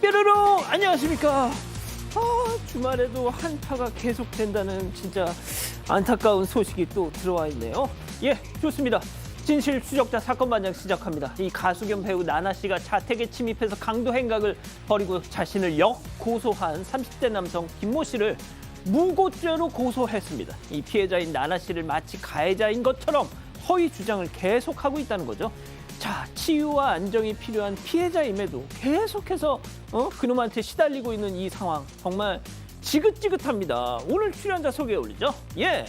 뾰로로 안녕하십니까. 주말에도 한파가 계속된다는 진짜 안타까운 소식이 또 들어와 있네요. 예, 좋습니다. 진실 추적자 사건 반장 시작합니다. 이 가수 겸 배우 나나 씨가 자택에 침입해서 강도 행각을 벌이고 자신을 역고소한 30대 남성 김모 씨를 무고죄로 고소했습니다. 이 피해자인 나나 씨를 마치 가해자인 것처럼 허위 주장을 계속하고 있다는 거죠. 자, 치유와 안정이 필요한 피해자임에도 계속해서 그놈한테 시달리고 있는 이 상황 정말 지긋지긋합니다. 오늘 출연자 소개해 올리죠. 예,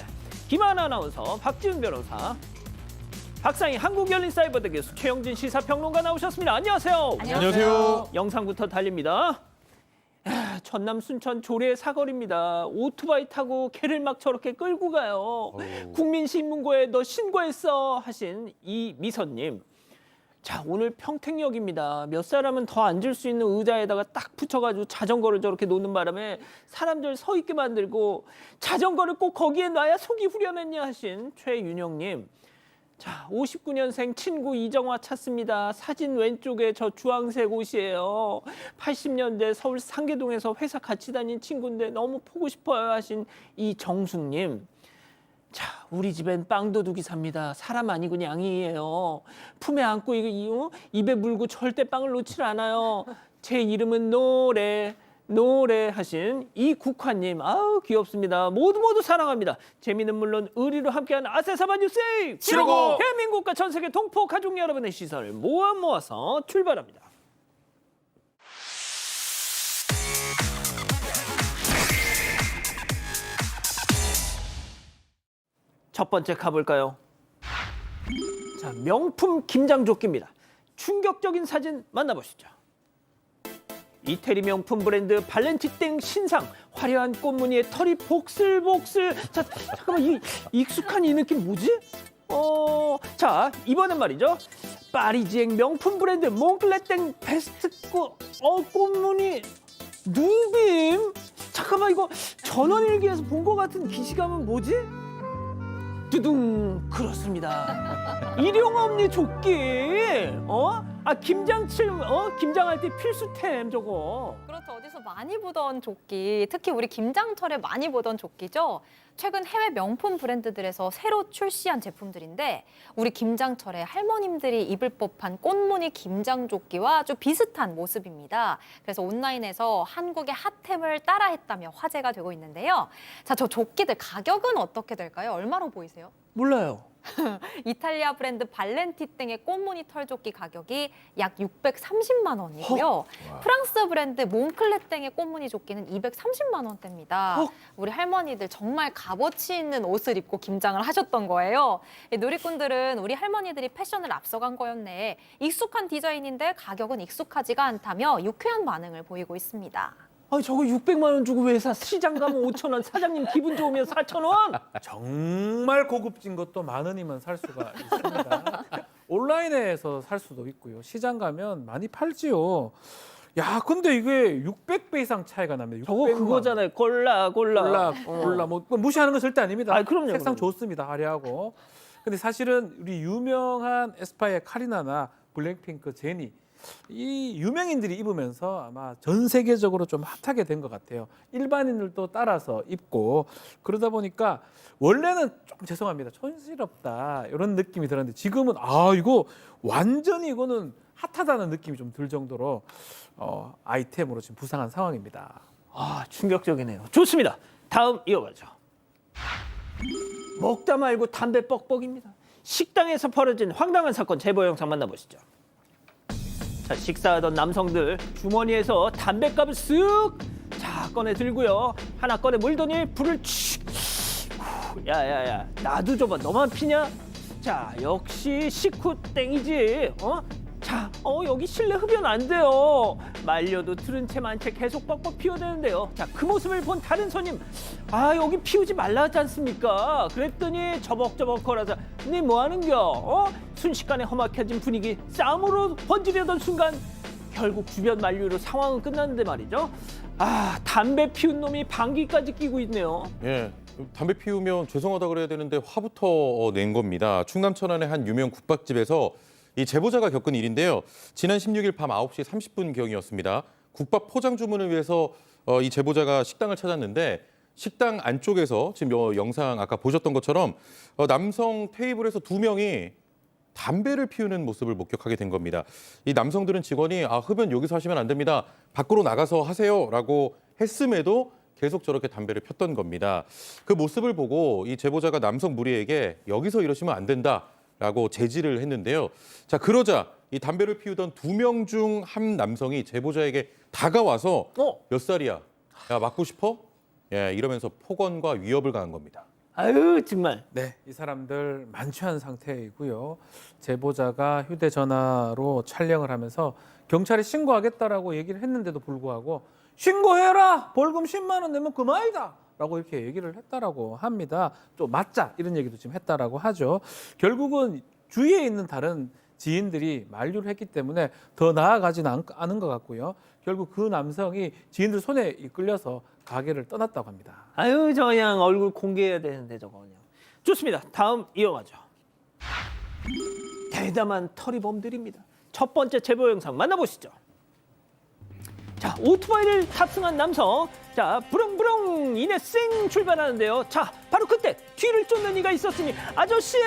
김하나 아나운서, 박지훈 변호사, 박상희 한국열린사이버대 교수, 최영진 시사평론가 나오셨습니다. 안녕하세요. 안녕하세요. 영상부터 달립니다. 전남 순천 조례 사거리입니다. 오토바이 타고 개를 막 저렇게 끌고 가요. 국민신문고에 너 신고했어 하신 이 미선님. 자, 오늘 평택역입니다. 몇 사람은 더 앉을 수 있는 의자에다가 딱 붙여가지고 자전거를 저렇게 놓는 바람에 사람들 서 있게 만들고 자전거를 꼭 거기에 놔야 속이 후련했냐 하신 최윤영님. 자, 59년생 친구 이정화 찾습니다. 사진 왼쪽에 저 주황색 옷이에요. 80년대 서울 상계동에서 회사 같이 다닌 친구인데 너무 보고 싶어요 하신 이정숙님. 자, 우리 집엔 빵도둑이 삽니다. 사람 아니고 양이에요. 품에 안고 입에 물고 절대 빵을 놓질 않아요. 제 이름은 노래 하신 이국화님. 아우 귀엽습니다. 모두 사랑합니다. 재미는 물론 의리로 함께하는 아세사바 뉴스 755. 대한민국과 전 세계 동포 가족 여러분의 시선을 모아서 출발합니다. 첫 번째 가볼까요? 자, 명품 김장조끼입니다. 충격적인 사진 만나보시죠. 이태리 명품 브랜드 발렌티땡 신상, 화려한 꽃무늬에 털이 복슬복슬. 자, 잠깐만, 이 익숙한 이 느낌 뭐지? 자, 이번엔 말이죠. 파리지앵 명품 브랜드 몽클레땡 베스트 꽃무늬 눈빔. 잠깐만, 이거 전원일기에서 본 것 같은 기시감은 뭐지? 두둥, 그렇습니다. 일용엄니 조끼. 김장할 때 필수템 저거. 그렇죠. 어디서 많이 보던 조끼, 특히 우리 김장철에 많이 보던 조끼죠. 최근 해외 명품 브랜드들에서 새로 출시한 제품들인데 우리 김장철에 할머님들이 입을 법한 꽃무늬 김장조끼와 아주 비슷한 모습입니다. 그래서 온라인에서 한국의 핫템을 따라했다며 화제가 되고 있는데요. 자, 저 조끼들 가격은 어떻게 될까요? 얼마로 보이세요? 몰라요. 이탈리아 브랜드 발렌티땡의 꽃무늬 털조끼 가격이 약 630만 원이고요. 프랑스 브랜드 몽클레땡의 꽃무늬 조끼는 230만 원대입니다. 우리 할머니들 정말 값어치 있는 옷을 입고 김장을 하셨던 거예요. 누리꾼들은 우리 할머니들이 패션을 앞서간 거였네. 익숙한 디자인인데 가격은 익숙하지가 않다며 유쾌한 반응을 보이고 있습니다. 아니, 저거 600만 원 주고 왜 사? 시장 가면 5천 원, 사장님 기분 좋으면 4천 원. 정말 고급진 것도 만 원이면 살 수가 있습니다. 온라인에서 살 수도 있고요. 시장 가면 많이 팔지요. 야, 근데 이게 600배 이상 차이가 납니다. 저거 600만. 그거잖아요. 골라. 뭐 무시하는 건 절대 아닙니다. 그럼요. 색상 좋습니다. 화려하고. 근데 사실은 우리 유명한 에스파의 카리나나 블랙핑크 제니, 이 유명인들이 입으면서 아마 전 세계적으로 좀 핫하게 된 것 같아요. 일반인들도 따라서 입고 그러다 보니까 원래는 좀 죄송합니다. 촌스럽다 이런 느낌이 들었는데 지금은 이거 완전히 이거는 핫하다는 느낌이 좀 들 정도로 아이템으로 지금 부상한 상황입니다. 충격적이네요. 좋습니다. 다음 이어가죠. 먹다 말고 담배 뻑뻑입니다. 식당에서 벌어진 황당한 사건 제보 영상 만나보시죠. 자, 식사하던 남성들 주머니에서 담뱃갑을 쓱 꺼내 들고요. 하나 꺼내 물더니 불을 야야야, 나도 줘봐. 너만 피냐? 자, 역시 식후 땡이지. 자, 여기 실내 흡연 안 돼요. 말려도 들은 채 만 채 계속 뻑뻑 피워대는데요. 자, 그 모습을 본 다른 손님, 여기 피우지 말라 하지 않습니까? 그랬더니 저벅저벅 걸어서 네 뭐 하는겨? 순식간에 험악해진 분위기, 싸움으로 번지려던 순간 결국 주변 만류로 상황은 끝났는데 말이죠. 담배 피운 놈이 방귀까지 끼고 있네요. 예, 담배 피우면 죄송하다 그래야 되는데 화부터 낸 겁니다. 충남 천안의 한 유명 국밥집에서 이 제보자가 겪은 일인데요. 지난 16일 밤 9시 30분경이었습니다. 국밥 포장 주문을 위해서 이 제보자가 식당을 찾았는데 식당 안쪽에서 지금 영상 아까 보셨던 것처럼 남성 테이블에서 2명이 담배를 피우는 모습을 목격하게 된 겁니다. 이 남성들은 직원이 흡연 여기서 하시면 안 됩니다. 밖으로 나가서 하세요라고 했음에도 계속 저렇게 담배를 폈던 겁니다. 그 모습을 보고 이 제보자가 남성 무리에게 여기서 이러시면 안 된다라고 제지를 했는데요. 자, 그러자 이 담배를 피우던 2명 중 한 남성이 제보자에게 다가와서 몇 살이야? 야, 맞고 싶어? 예, 이러면서 폭언과 위협을 가한 겁니다. 아유 정말. 네, 이 사람들 만취한 상태이고요. 제보자가 휴대전화로 촬영을 하면서 경찰에 신고하겠다라고 얘기를 했는데도 불구하고 신고해라! 벌금 10만 원 내면 그만이다! 라고 이렇게 얘기를 했다라고 합니다. 또 맞자! 이런 얘기도 지금 했다라고 하죠. 결국은 주위에 있는 다른 지인들이 만류를 했기 때문에 더 나아가지는 않은 것 같고요. 결국 그 남성이 지인들 손에 이끌려서 가게를 떠났다고 합니다. 아유 저 그냥 얼굴 공개해야 되는데 저거 그냥. 좋습니다. 다음 이어가죠. 대담한 터리범들입니다. 첫 번째 제보 영상 만나보시죠. 자, 오토바이를 탑승한 남성. 자, 부릉부릉 이내 쌩 출발하는데요. 자, 바로 그때 뒤를 쫓는 이가 있었으니 아저씨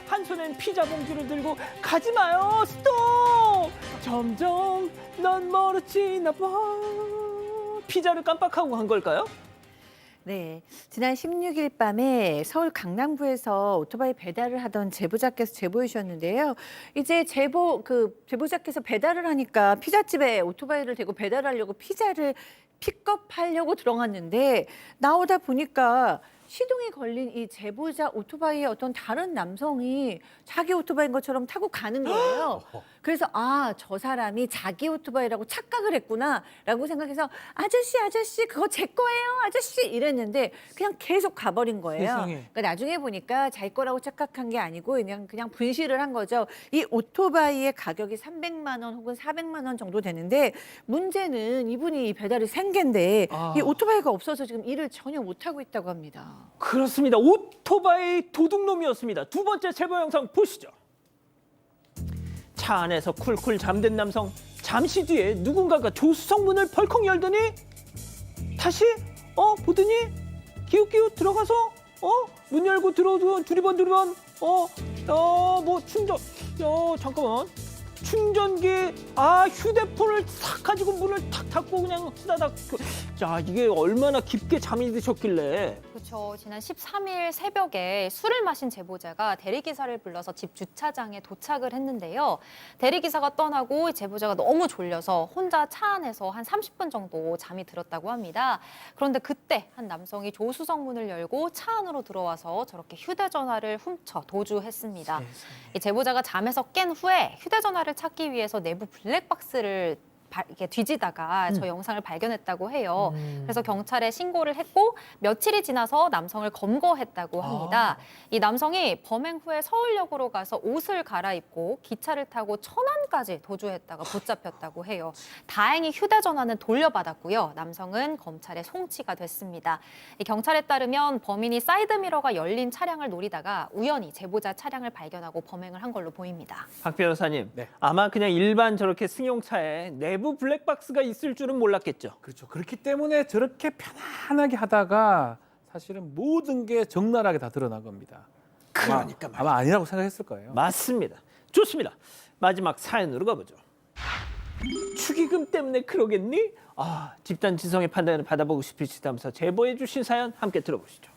한 손엔 피자 봉지를 들고 가지 마요. 스톱. 점점 넌 멀어지나 봐. 피자를 깜빡하고 간 걸까요? 네, 지난 16일 밤에 서울 강남구에서 오토바이 배달을 하던 제보자께서 제보해 주셨는데요. 이제 제보자께서 배달을 하니까 피자집에 오토바이를 대고 배달하려고 피자를 픽업하려고 들어갔는데 나오다 보니까 시동이 걸린 이 제보자 오토바이에 어떤 다른 남성이 자기 오토바이인 것처럼 타고 가는 거예요. 그래서 저 사람이 자기 오토바이라고 착각을 했구나라고 생각해서 아저씨 그거 제 거예요 아저씨 이랬는데 그냥 계속 가버린 거예요. 세상에. 그러니까 나중에 보니까 자기 거라고 착각한 게 아니고 그냥 분실을 한 거죠. 이 오토바이의 가격이 300만 원 혹은 400만 원 정도 되는데 문제는 이분이 배달이 생계인데 이 오토바이가 없어서 지금 일을 전혀 못하고 있다고 합니다. 그렇습니다. 오토바이 도둑놈이었습니다. 두 번째 제보 영상 보시죠. 차 안에서 쿨쿨 잠든 남성. 잠시 뒤에 누군가가 조수석 문을 벌컥 열더니 다시 보더니 기웃기웃 들어가서 문 열고 들어오던 두리번 뭐 충전 잠깐만 충전기 휴대폰을 싹 가지고 문을 탁 닫고 그냥 후다닥 자 이게 얼마나 깊게 잠이 드셨길래 그렇죠. 지난 13일 새벽에 술을 마신 제보자가 대리기사를 불러서 집 주차장에 도착을 했는데요. 대리기사가 떠나고 제보자가 너무 졸려서 혼자 차 안에서 한 30분 정도 잠이 들었다고 합니다. 그런데 그때 한 남성이 조수석 문을 열고 차 안으로 들어와서 저렇게 휴대전화를 훔쳐 도주했습니다. 이 제보자가 잠에서 깬 후에 휴대전화를 찾기 위해서 내부 블랙박스를 이렇게 뒤지다가 저 영상을 발견했다고 해요. 그래서 경찰에 신고를 했고 며칠이 지나서 남성을 검거했다고 합니다. 이 남성이 범행 후에 서울역으로 가서 옷을 갈아입고 기차를 타고 천안까지 도주했다가 붙잡혔다고 해요. 다행히 휴대전화는 돌려받았고요. 남성은 검찰에 송치가 됐습니다. 이 경찰에 따르면 범인이 사이드미러가 열린 차량을 노리다가 우연히 제보자 차량을 발견하고 범행을 한 걸로 보입니다. 박 변호사님 네. 아마 그냥 일반 저렇게 승용차에 내부 블랙박스가 있을 줄은 몰랐겠죠. 그렇죠. 그렇기 때문에 저렇게 편안하게 하다가 사실은 모든 게 적나라하게 다 드러난 겁니다. 그러니까 아마 아니라고 생각했을 거예요. 맞습니다. 좋습니다. 마지막 사연으로 가보죠. 축의금 때문에 그러겠니? 집단 지성의 판단을 받아보고 싶으시다면서 제보해 주신 사연 함께 들어보시죠.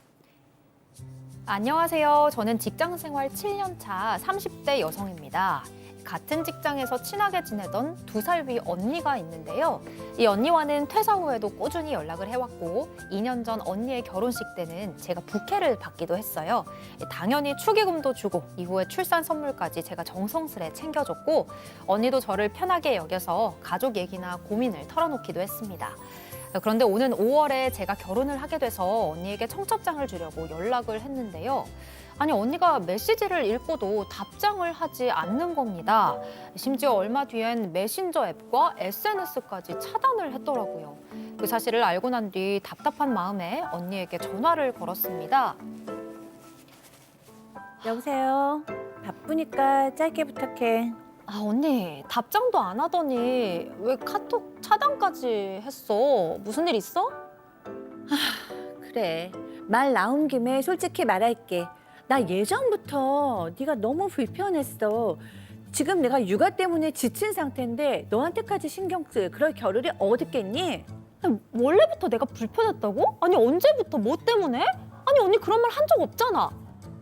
안녕하세요. 저는 직장생활 7년차 30대 여성입니다. 같은 직장에서 친하게 지내던 2살 위 언니가 있는데요. 이 언니와는 퇴사 후에도 꾸준히 연락을 해왔고 2년 전 언니의 결혼식 때는 제가 부케를 받기도 했어요. 당연히 축의금도 주고 이후에 출산 선물까지 제가 정성스레 챙겨줬고 언니도 저를 편하게 여겨서 가족 얘기나 고민을 털어놓기도 했습니다. 그런데 오는 5월에 제가 결혼을 하게 돼서 언니에게 청첩장을 주려고 연락을 했는데요. 아니 언니가 메시지를 읽고도 답장을 하지 않는 겁니다. 심지어 얼마 뒤엔 메신저 앱과 SNS까지 차단을 했더라고요. 그 사실을 알고 난 뒤 답답한 마음에 언니에게 전화를 걸었습니다. 여보세요. 바쁘니까 짧게 부탁해. 아, 언니, 답장도 안 하더니 왜 카톡 차단까지 했어? 무슨 일 있어? 그래. 말 나온 김에 솔직히 말할게. 나 예전부터 네가 너무 불편했어. 지금 내가 육아 때문에 지친 상태인데 너한테까지 신경 쓸 그럴 겨를이 어딨겠니? 아니, 원래부터 내가 불편했다고? 아니, 언제부터 뭐 때문에? 아니, 언니 그런 말 한 적 없잖아.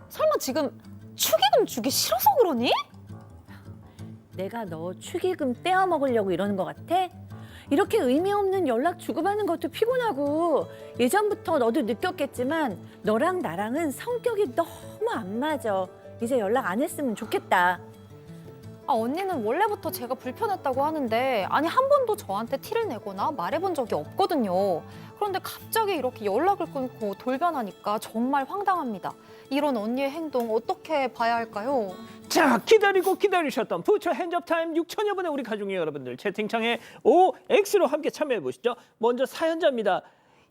설마 지금 축의금 주기 싫어서 그러니? 내가 너 축의금 떼어 먹으려고 이러는 것 같아? 이렇게 의미 없는 연락 주고받는 것도 피곤하고 예전부터 너도 느꼈겠지만 너랑 나랑은 성격이 너무 안 맞아. 이제 연락 안 했으면 좋겠다. 아, 언니는 원래부터 제가 불편했다고 하는데 아니 한 번도 저한테 티를 내거나 말해본 적이 없거든요. 그런데 갑자기 이렇게 연락을 끊고 돌변하니까 정말 황당합니다. 이런 언니의 행동 어떻게 봐야 할까요? 자, 기다리고 기다리셨던 부처 핸즈업 타임 6천여 분의 우리 가족 여러분들 채팅창에 OX로 함께 참여해 보시죠. 먼저 사연자입니다.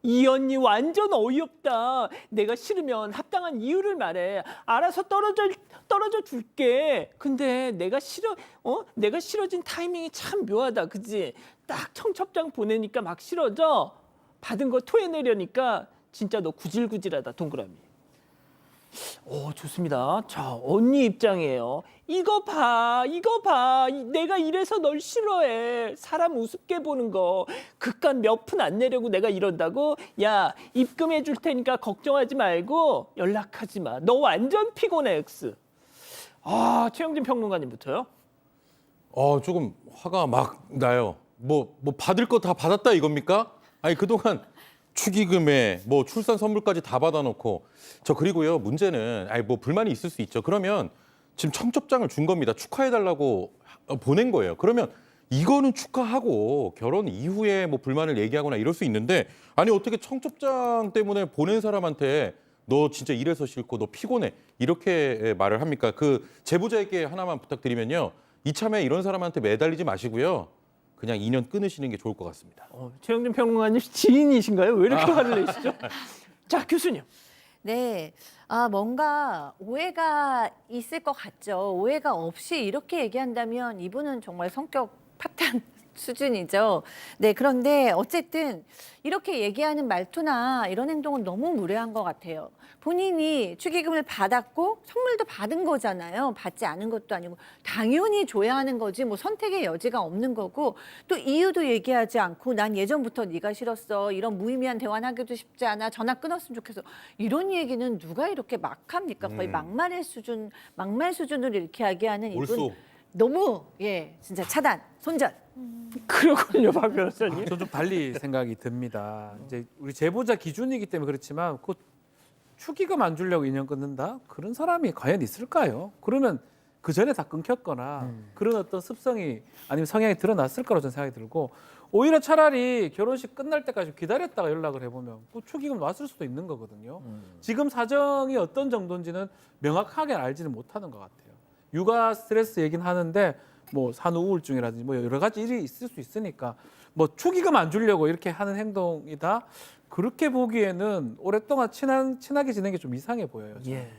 이 언니 완전 어이없다. 내가 싫으면 합당한 이유를 말해. 알아서 떨어져 줄게. 근데 내가 싫어진 타이밍이 참 묘하다. 그지? 딱 청첩장 보내니까 막 싫어져. 받은 거 토해내려니까 진짜 너 구질구질하다. 동그라미. 좋습니다. 자, 언니 입장이에요. 이거 봐. 내가 이래서 널 싫어해. 사람 우습게 보는 거. 그깟 몇 푼 안 내려고 내가 이런다고? 야, 입금해 줄 테니까 걱정하지 말고 연락하지 마. 너 완전 피곤해, X. 최영진 평론가님부터요. 조금 화가 막 나요. 뭐 받을 거 다 받았다 이겁니까? 아니 그동안 축의금에 뭐 출산 선물까지 다 받아놓고 그리고요 문제는 뭐 불만이 있을 수 있죠. 그러면 지금 청첩장을 준 겁니다. 축하해달라고 보낸 거예요. 그러면 이거는 축하하고 결혼 이후에 뭐 불만을 얘기하거나 이럴 수 있는데 아니 어떻게 청첩장 때문에 보낸 사람한테 너 진짜 이래서 싫고 너 피곤해 이렇게 말을 합니까? 그 제보자에게 하나만 부탁드리면요. 이참에 이런 사람한테 매달리지 마시고요. 그냥 인연 끊으시는 게 좋을 것 같습니다. 최영진 평론가님 지인이신가요? 왜 이렇게 화를 내시죠? 자, 교수님. 네. 뭔가 오해가 있을 것 같죠. 오해가 없이 이렇게 얘기한다면 이분은 정말 성격 파탄 수준이죠. 네, 그런데 어쨌든 이렇게 얘기하는 말투나 이런 행동은 너무 무례한 것 같아요. 본인이 축의금을 받았고 선물도 받은 거잖아요. 받지 않은 것도 아니고 당연히 줘야 하는 거지 뭐 선택의 여지가 없는 거고 또 이유도 얘기하지 않고 난 예전부터 네가 싫었어. 이런 무의미한 대화는 하기도 쉽지 않아. 전화 끊었으면 좋겠어. 이런 얘기는 누가 이렇게 막 합니까? 거의 막말 수준으로 이렇게 이야기하는 이분 올소. 너무 진짜 차단, 손절. 그렇군요, 박 변호사님. 저는 좀 달리 생각이 듭니다. 이제 우리 제보자 기준이기 때문에 그렇지만 그 축의금 안 주려고 인연 끊는다? 그런 사람이 과연 있을까요? 그러면 그 전에 다 끊겼거나 그런 어떤 습성이 아니면 성향이 드러났을 거라고 저는 생각이 들고 오히려 차라리 결혼식 끝날 때까지 기다렸다가 연락을 해보면 또 축의금 왔을 수도 있는 거거든요. 지금 사정이 어떤 정도인지는 명확하게 알지는 못하는 것 같아요. 육아 스트레스 얘기는 하는데 뭐 산후 우울증이라든지 뭐 여러 가지 일이 있을 수 있으니까 뭐 축의금 안 주려고 이렇게 하는 행동이다. 그렇게 보기에는 오랫동안 친하게 지내는 게 좀 이상해 보여요. 저는. 예.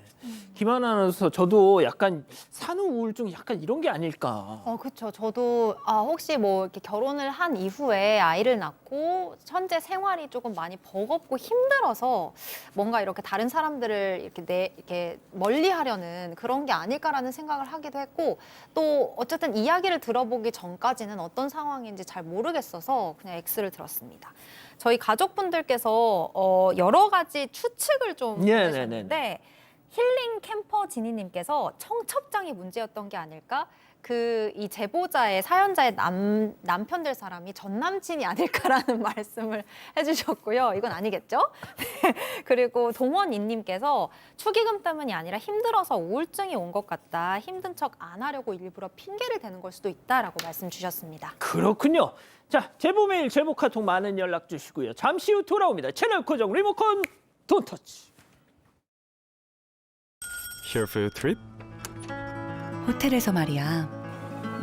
김하나 아나운서 저도 약간 산후 우울증 약간 이런 게 아닐까. 그렇죠. 저도 혹시 뭐 이렇게 결혼을 한 이후에 아이를 낳고 현재 생활이 조금 많이 버겁고 힘들어서 뭔가 이렇게 다른 사람들을 이렇게 멀리하려는 그런 게 아닐까라는 생각을 하기도 했고 또 어쨌든 이야기를 들어보기 전까지는 어떤 상황인지 잘 모르겠어서 그냥 X를 들었습니다. 저희 가족분들께서 여러 가지 추측을 좀 보내셨는데 힐링 캠퍼 지니님께서 청첩장이 문제였던 게 아닐까? 이 제보자의 사연자의 남편 될 사람이 전 남친이 아닐까라는 말씀을 해주셨고요. 이건 아니겠죠? 그리고 동원이님께서 축의금 때문이 아니라 힘들어서 우울증이 온 것 같다. 힘든 척 안 하려고 일부러 핑계를 대는 걸 수도 있다라고 말씀 주셨습니다. 그렇군요. 자, 제보 메일, 제보 카톡 많은 연락 주시고요. 잠시 후 돌아옵니다. 채널 고정 리모컨 돈 터치. Here for your trip? 호텔에서 말이야.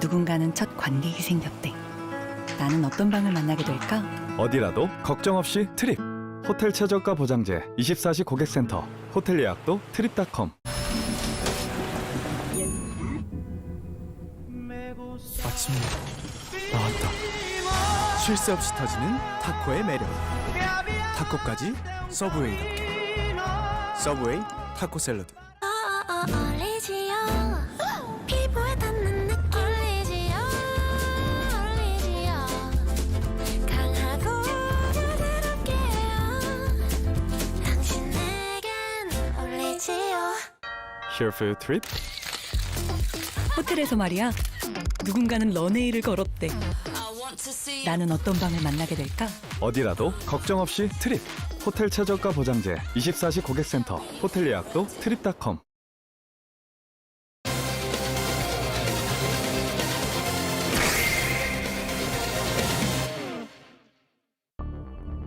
누군가는 첫 관객이 생겼대. 나는 어떤 방을 만나게 될까? 어디라도 걱정 없이 트립. 호텔 최저가 보장제 24시 고객센터. 호텔 예약도 트립닷컴. 쉴 새 없이 터지는 타코의 매력. 타코까지 서브웨이답게. 서브웨이 타코 샐러드. 피부에 닿는 느낌 강하고 부드럽게요. 당신 내겐 올리지요. Here for your trip? 호텔에서 말이야. 누군가는 런웨이를 걸었대. 나는 어떤 방을 만나게 될까? 어디라도 걱정 없이 트립. 호텔 최저가 보장제 24시 고객센터. 호텔 예약도 트립닷컴.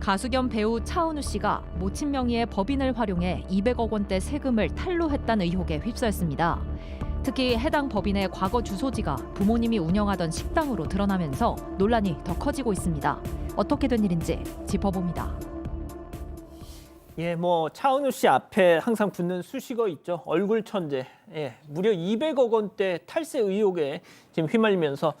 가수 겸 배우 차은우 씨가 모친 명의의 법인을 활용해 200억 원대 세금을 탈루했다는 의혹에 휩싸였습니다. 특히 해당 법인의 과거 주소지가 부모님이 운영하던 식당으로 드러나면서 논란이 더 커지고 있습니다. 어떻게 된 일인지 짚어봅니다. 예, 뭐 차은우 씨 앞에 항상 붙는 수식어 있죠. 얼굴 천재. 예, 무려 200억 원대 탈세 의혹에 지금 휘말리면서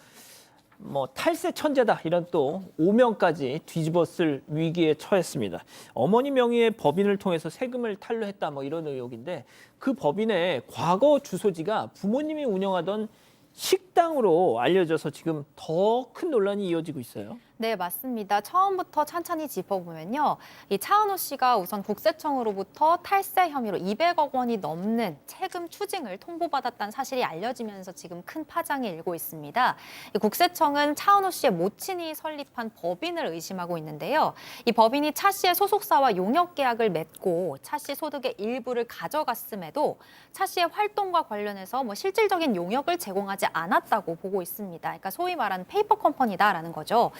뭐 탈세 천재다 이런 또 오명까지 뒤집어쓸 위기에 처했습니다. 어머니 명의의 법인을 통해서 세금을 탈루했다 뭐 이런 의혹인데 그 법인의 과거 주소지가 부모님이 운영하던 식당으로 알려져서 지금 더 큰 논란이 이어지고 있어요. 네, 맞습니다. 처음부터 찬찬히 짚어보면요. 이 차은우 씨가 우선 국세청으로부터 탈세 혐의로 200억 원이 넘는 세금 추징을 통보받았다는 사실이 알려지면서 지금 큰 파장이 일고 있습니다. 이 국세청은 차은우 씨의 모친이 설립한 법인을 의심하고 있는데요. 이 법인이 차 씨의 소속사와 용역 계약을 맺고 차 씨 소득의 일부를 가져갔음에도 차 씨의 활동과 관련해서 뭐 실질적인 용역을 제공하지 않았다고 보고 있습니다. 그러니까 소위 말하는 페이퍼 컴퍼니다라는 거죠.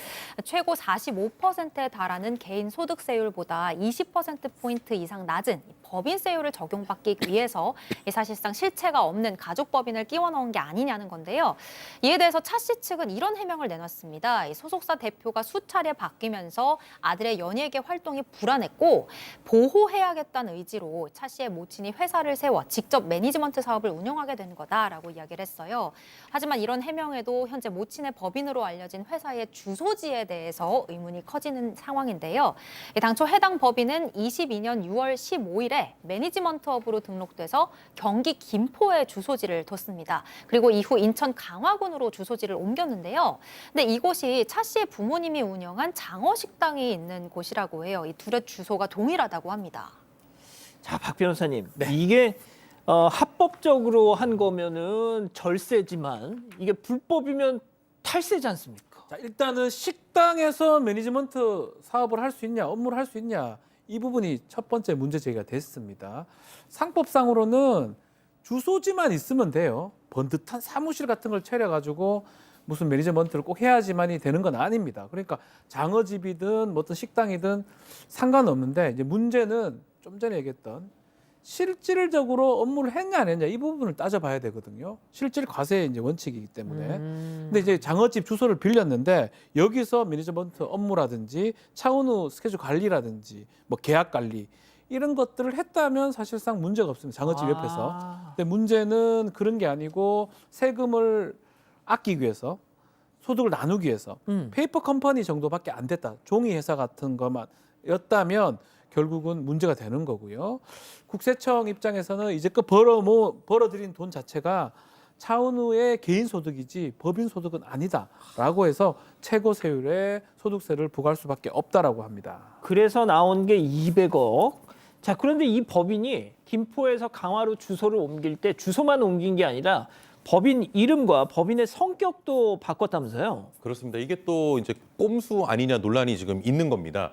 최고 45%에 달하는 개인 소득세율보다 20%포인트 이상 낮은 법인세율을 적용받기 위해서 사실상 실체가 없는 가족법인을 끼워 넣은 게 아니냐는 건데요. 이에 대해서 차 씨 측은 이런 해명을 내놨습니다. 소속사 대표가 수차례 바뀌면서 아들의 연예계 활동이 불안했고 보호해야겠다는 의지로 차 씨의 모친이 회사를 세워 직접 매니지먼트 사업을 운영하게 된 거다라고 이야기를 했어요. 하지만 이런 해명에도 현재 모친의 법인으로 알려진 회사의 주소지에 대해서 의문이 커지는 상황인데요. 당초 해당 법인은 22년 6월 15일에 매니지먼트업으로 등록돼서 경기 김포에 주소지를 뒀습니다. 그리고 이후 인천 강화군으로 주소지를 옮겼는데요. 근데 이곳이 차 씨의 부모님이 운영한 장어식당이 있는 곳이라고 해요. 이 둘의 주소가 동일하다고 합니다. 자, 박 변호사님, 이게 합법적으로 한 거면은 절세지만 이게 불법이면 탈세지 않습니까? 자, 일단은 식당에서 매니지먼트 사업을 할 수 있냐, 업무를 할 수 있냐, 이 부분이 첫 번째 문제 제기가 됐습니다. 상법상으로는 주소지만 있으면 돼요. 번듯한 사무실 같은 걸 차려가지고 무슨 매니지먼트를 꼭 해야지만이 되는 건 아닙니다. 그러니까 장어집이든 뭐 어떤 식당이든 상관없는데 이제 문제는 좀 전에 얘기했던 실질적으로 업무를 했냐 안 했냐 이 부분을 따져봐야 되거든요. 실질 과세의 이제 원칙이기 때문에. 근데 이제 장어집 주소를 빌렸는데 여기서 매니지먼트 업무라든지 차은우 스케줄 관리라든지 뭐 계약 관리 이런 것들을 했다면 사실상 문제가 없습니다. 장어집 옆에서. 근데 문제는 그런 게 아니고 세금을 아끼기 위해서 소득을 나누기 위해서 페이퍼 컴퍼니 정도밖에 안 됐다. 종이 회사 같은 것만 였다면 결국은 문제가 되는 거고요. 국세청 입장에서는 이제껏 벌어들인 돈 자체가 차은우의 개인 소득이지 법인 소득은 아니다라고 해서 최고 세율의 소득세를 부과할 수밖에 없다라고 합니다. 그래서 나온 게 200억. 자, 그런데 이 법인이 김포에서 강화로 주소를 옮길 때 주소만 옮긴 게 아니라 법인 이름과 법인의 성격도 바꿨다면서요? 그렇습니다. 이게 또 이제 꼼수 아니냐 논란이 지금 있는 겁니다.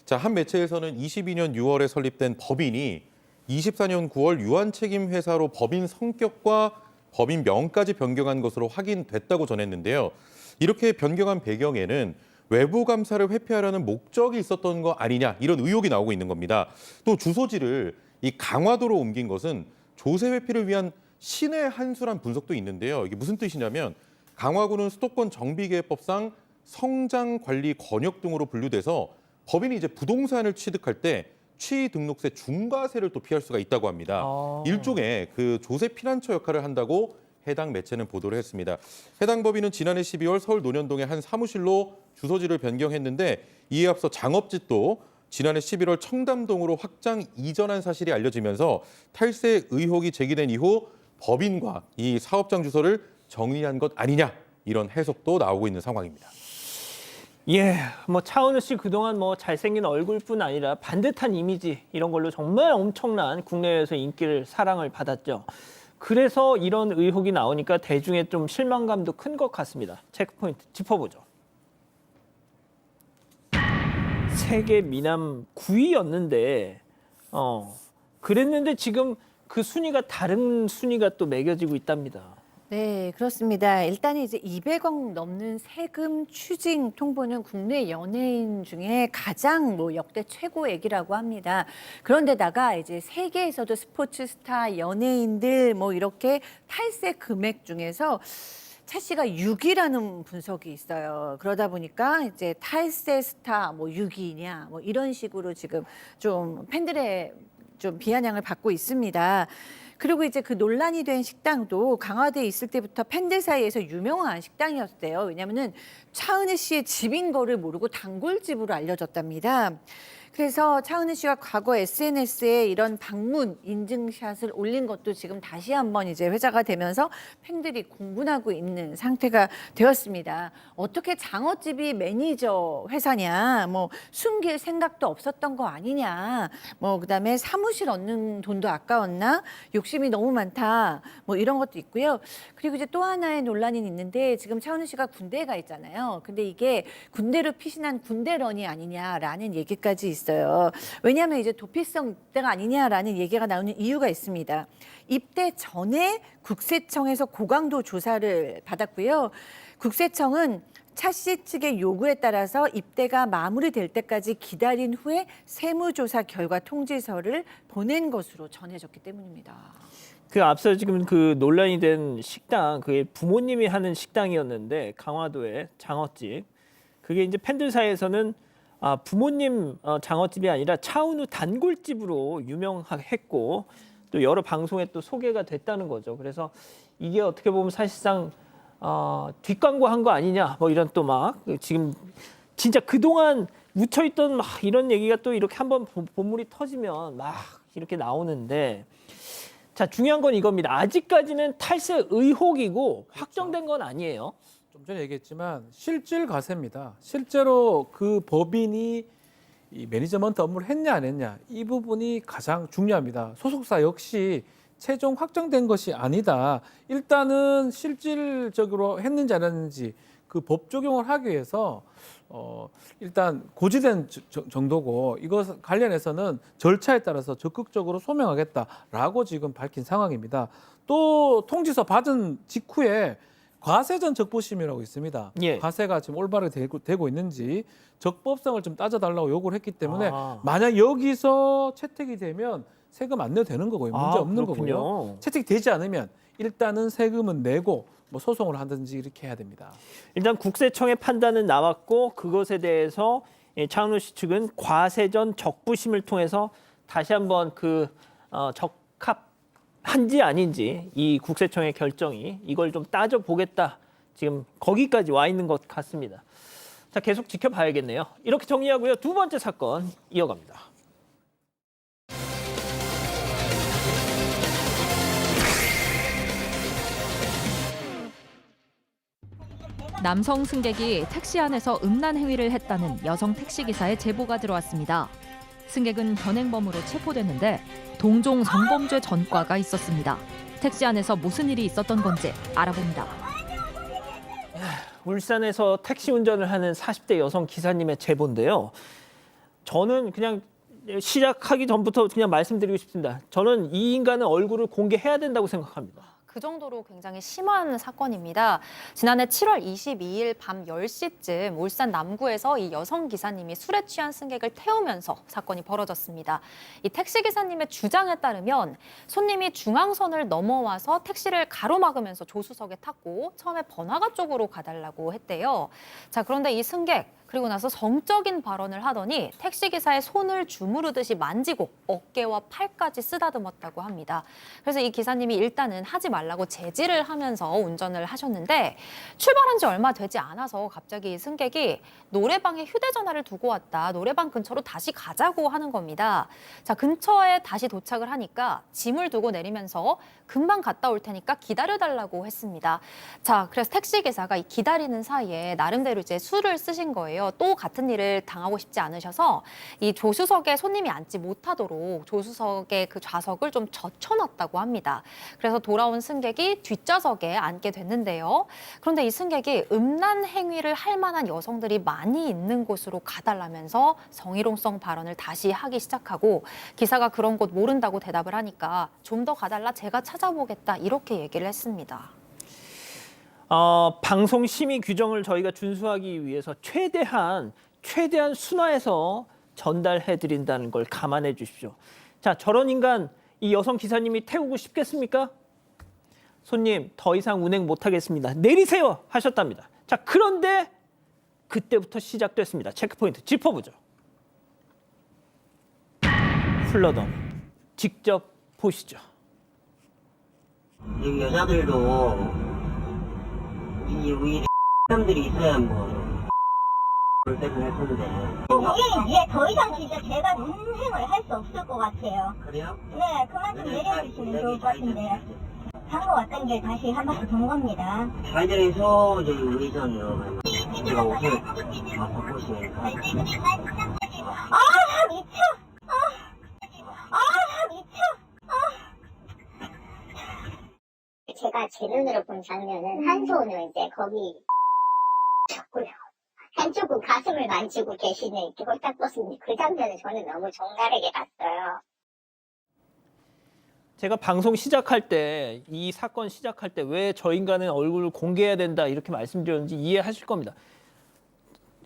자, 한 매체에서는 22년 6월에 설립된 법인이 24년 9월 유한책임회사로 법인 성격과 법인 명까지 변경한 것으로 확인됐다고 전했는데요. 이렇게 변경한 배경에는 외부 감사를 회피하려는 목적이 있었던 거 아니냐 이런 의혹이 나오고 있는 겁니다. 또 주소지를 이 강화도로 옮긴 것은 조세 회피를 위한 신의 한 수란 분석도 있는데요. 이게 무슨 뜻이냐면 강화구는 수도권 정비계획법상 성장관리 권역 등으로 분류돼서 법인이 이제 부동산을 취득할 때 취등록세 중과세를 또 피할 수가 있다고 합니다. 일종의 그 조세 피난처 역할을 한다고 해당 매체는 보도를 했습니다. 해당 법인은 지난해 12월 서울 논현동의 한 사무실로 주소지를 변경했는데 이에 앞서 장업짓도 지난해 11월 청담동으로 확장 이전한 사실이 알려지면서 탈세 의혹이 제기된 이후 법인과 이 사업장 주소를 정리한 것 아니냐 이런 해석도 나오고 있는 상황입니다. 예, 뭐 차은우 씨 그동안 뭐 잘생긴 얼굴뿐 아니라 반듯한 이미지 이런 걸로 정말 엄청난 국내에서 인기를 사랑을 받았죠. 그래서 이런 의혹이 나오니까 대중의 좀 실망감도 큰 것 같습니다. 체크포인트 짚어보죠. 세계 미남 9위였는데 그랬는데 지금 그 순위가 다른 순위가 또 매겨지고 있답니다. 네, 그렇습니다. 일단 이제 200억 넘는 세금 추징 통보는 국내 연예인 중에 가장 뭐 역대 최고액이라고 합니다. 그런데다가 이제 세계에서도 스포츠 스타, 연예인들 뭐 이렇게 탈세 금액 중에서 차 씨가 6위라는 분석이 있어요. 그러다 보니까 이제 탈세 스타 뭐 6위냐 뭐 이런 식으로 지금 좀 팬들의 좀 비아냥을 받고 있습니다. 그리고 이제 그 논란이 된 식당도 강화도에 있을 때부터 팬들 사이에서 유명한 식당이었대요. 왜냐하면은 차은우 씨의 집인 거를 모르고 단골집으로 알려졌답니다. 그래서 차은우 씨가 과거 SNS에 이런 방문 인증샷을 올린 것도 지금 다시 한번 이제 회자가 되면서 팬들이 공분하고 있는 상태가 되었습니다. 어떻게 장어집이 매니저 회사냐, 뭐 숨길 생각도 없었던 거 아니냐, 뭐 그다음에 사무실 얻는 돈도 아까웠나, 욕심이 너무 많다, 뭐 이런 것도 있고요. 그리고 이제 또 하나의 논란이 있는데 지금 차은우 씨가 군대에 가 있잖아요. 근데 이게 군대로 피신한 군대런이 아니냐라는 얘기까지 있어요. 왜냐하면 이제 도피성 입대가 아니냐라는 얘기가 나오는 이유가 있습니다. 입대 전에 국세청에서 고강도 조사를 받았고요. 국세청은 차 씨 측의 요구에 따라서 입대가 마무리될 때까지 기다린 후에 세무조사 결과 통지서를 보낸 것으로 전해졌기 때문입니다. 그 앞서 지금 그 논란이 된 식당, 그게 부모님이 하는 식당이었는데 강화도의 장어집. 그게 이제 팬들 사이에서는 부모님 장어집이 아니라 차은우 단골집으로 유명했고 또 여러 방송에 또 소개가 됐다는 거죠. 그래서 이게 어떻게 보면 사실상 뒷광고한 거 아니냐 뭐 이런 또 막 지금 진짜 그동안 묻혀있던 막 이런 얘기가 또 이렇게 한번 본물이 터지면 막 이렇게 나오는데 자 중요한 건 이겁니다. 아직까지는 탈세 의혹이고 확정된 건 아니에요. 좀 전에 얘기했지만 실질 과세입니다. 실제로 그 법인이 이 매니저먼트 업무를 했냐 안 했냐 이 부분이 가장 중요합니다. 소속사 역시 최종 확정된 것이 아니다. 일단은 실질적으로 했는지 안 했는지 그 법 적용을 하기 위해서 일단 고지된 정도고 이것 관련해서는 절차에 따라서 적극적으로 소명하겠다라고 지금 밝힌 상황입니다. 또 통지서 받은 직후에 과세전 적부심이라고 있습니다. 예. 과세가 지금 올바르게 되고 있는지 적법성을 좀 따져달라고 요구를 했기 때문에 만약 여기서 채택이 되면 세금 안 내도 되는 거고요. 문제 없는 그렇군요. 거고요. 채택이 되지 않으면 일단은 세금은 내고 뭐 소송을 하든지 이렇게 해야 됩니다. 일단 국세청의 판단은 나왔고 그것에 대해서 차은우 씨 측은 과세전 적부심을 통해서 다시 한번 그 적합한지 아닌지 이 국세청의 결정이 이걸 좀 따져보겠다. 지금 거기까지 와 있는 것 같습니다. 자, 계속 지켜봐야겠네요. 이렇게 정리하고요. 두 번째 사건 이어갑니다. 남성 승객이 택시 안에서 음란 행위를 했다는 여성 택시기사의 제보가 들어왔습니다. 승객은 현행범으로 체포됐는데 동종 성범죄 전과가 있었습니다. 택시 안에서 무슨 일이 있었던 건지 알아봅니다. 울산에서 택시 운전을 하는 40대 여성 기사님의 제보인데요. 저는 그냥 시작하기 전부터 그냥 말씀드리고 싶습니다. 저는 이 인간의 얼굴을 공개해야 된다고 생각합니다. 그 정도로 굉장히 심한 사건입니다. 지난해 7월 22일 밤 10시쯤 울산 남구에서 이 여성 기사님이 술에 취한 승객을 태우면서 사건이 벌어졌습니다. 이 택시 기사님의 주장에 따르면 손님이 중앙선을 넘어와서 택시를 가로막으면서 조수석에 탔고 처음에 번화가 쪽으로 가달라고 했대요. 자, 그런데 이 승객 그리고 나서 성적인 발언을 하더니 택시기사의 손을 주무르듯이 만지고 어깨와 팔까지 쓰다듬었다고 합니다. 그래서 이 기사님이 일단은 하지 말라고 제지를 하면서 운전을 하셨는데 출발한 지 얼마 되지 않아서 갑자기 승객이 노래방에 휴대전화를 두고 왔다. 노래방 근처로 다시 가자고 하는 겁니다. 자, 근처에 다시 도착을 하니까 짐을 두고 내리면서 금방 갔다 올 테니까 기다려달라고 했습니다. 자, 그래서 택시기사가 이 기다리는 사이에 나름대로 이제 술을 쓰신 거예요. 또 같은 일을 당하고 싶지 않으셔서 이 조수석에 손님이 앉지 못하도록 조수석의 그 좌석을 좀 젖혀놨다고 합니다. 그래서 돌아온 승객이 뒷좌석에 앉게 됐는데요. 그런데 이 승객이 음란 행위를 할 만한 여성들이 많이 있는 곳으로 가달라면서 성희롱성 발언을 다시 하기 시작하고 기사가 그런 곳 모른다고 대답을 하니까 좀 더 가달라 제가 찾아보겠다 이렇게 얘기를 했습니다. 방송 심의 규정을 저희가 준수하기 위해서 최대한 순화해서 전달해 드린다는 걸 감안해 주십시오. 자, 저런 인간 이 여성 기사님이 태우고 싶겠습니까? 손님, 더 이상 운행 못 하겠습니다. 내리세요 하셨답니다. 자, 그런데 그때부터 시작됐습니다. 체크포인트 짚어보죠. 플러덤 직접 보시죠. 이 여자들도 이 우리 사람들이 있어야 뭐 그럴 때는 할 건데. 고객님, 이제 더 이상 진짜 제가 운행을 할 수 없을 것 같아요. 그래요? 네, 그만 좀 내려주시면 좋을 것 같은데. 사고 왔던 길 다시 한 바퀴 돈 겁니다. 좌회전에서 저기 우회전으로 제가 옷을 바꿔보시면 아, 미쳐! 미쳐! 제가 제 눈으로 본 장면은 한 손을 이제 거기 잡고요. 한쪽은 가슴을 만지고 계시는 이렇게 홀딱 벗은 그 장면을 저는 너무 정갈하게 봤어요. 제가 방송 시작할 때, 이 사건 시작할 때 왜 저 인간은 얼굴을 공개해야 된다 이렇게 말씀드렸는지 이해하실 겁니다.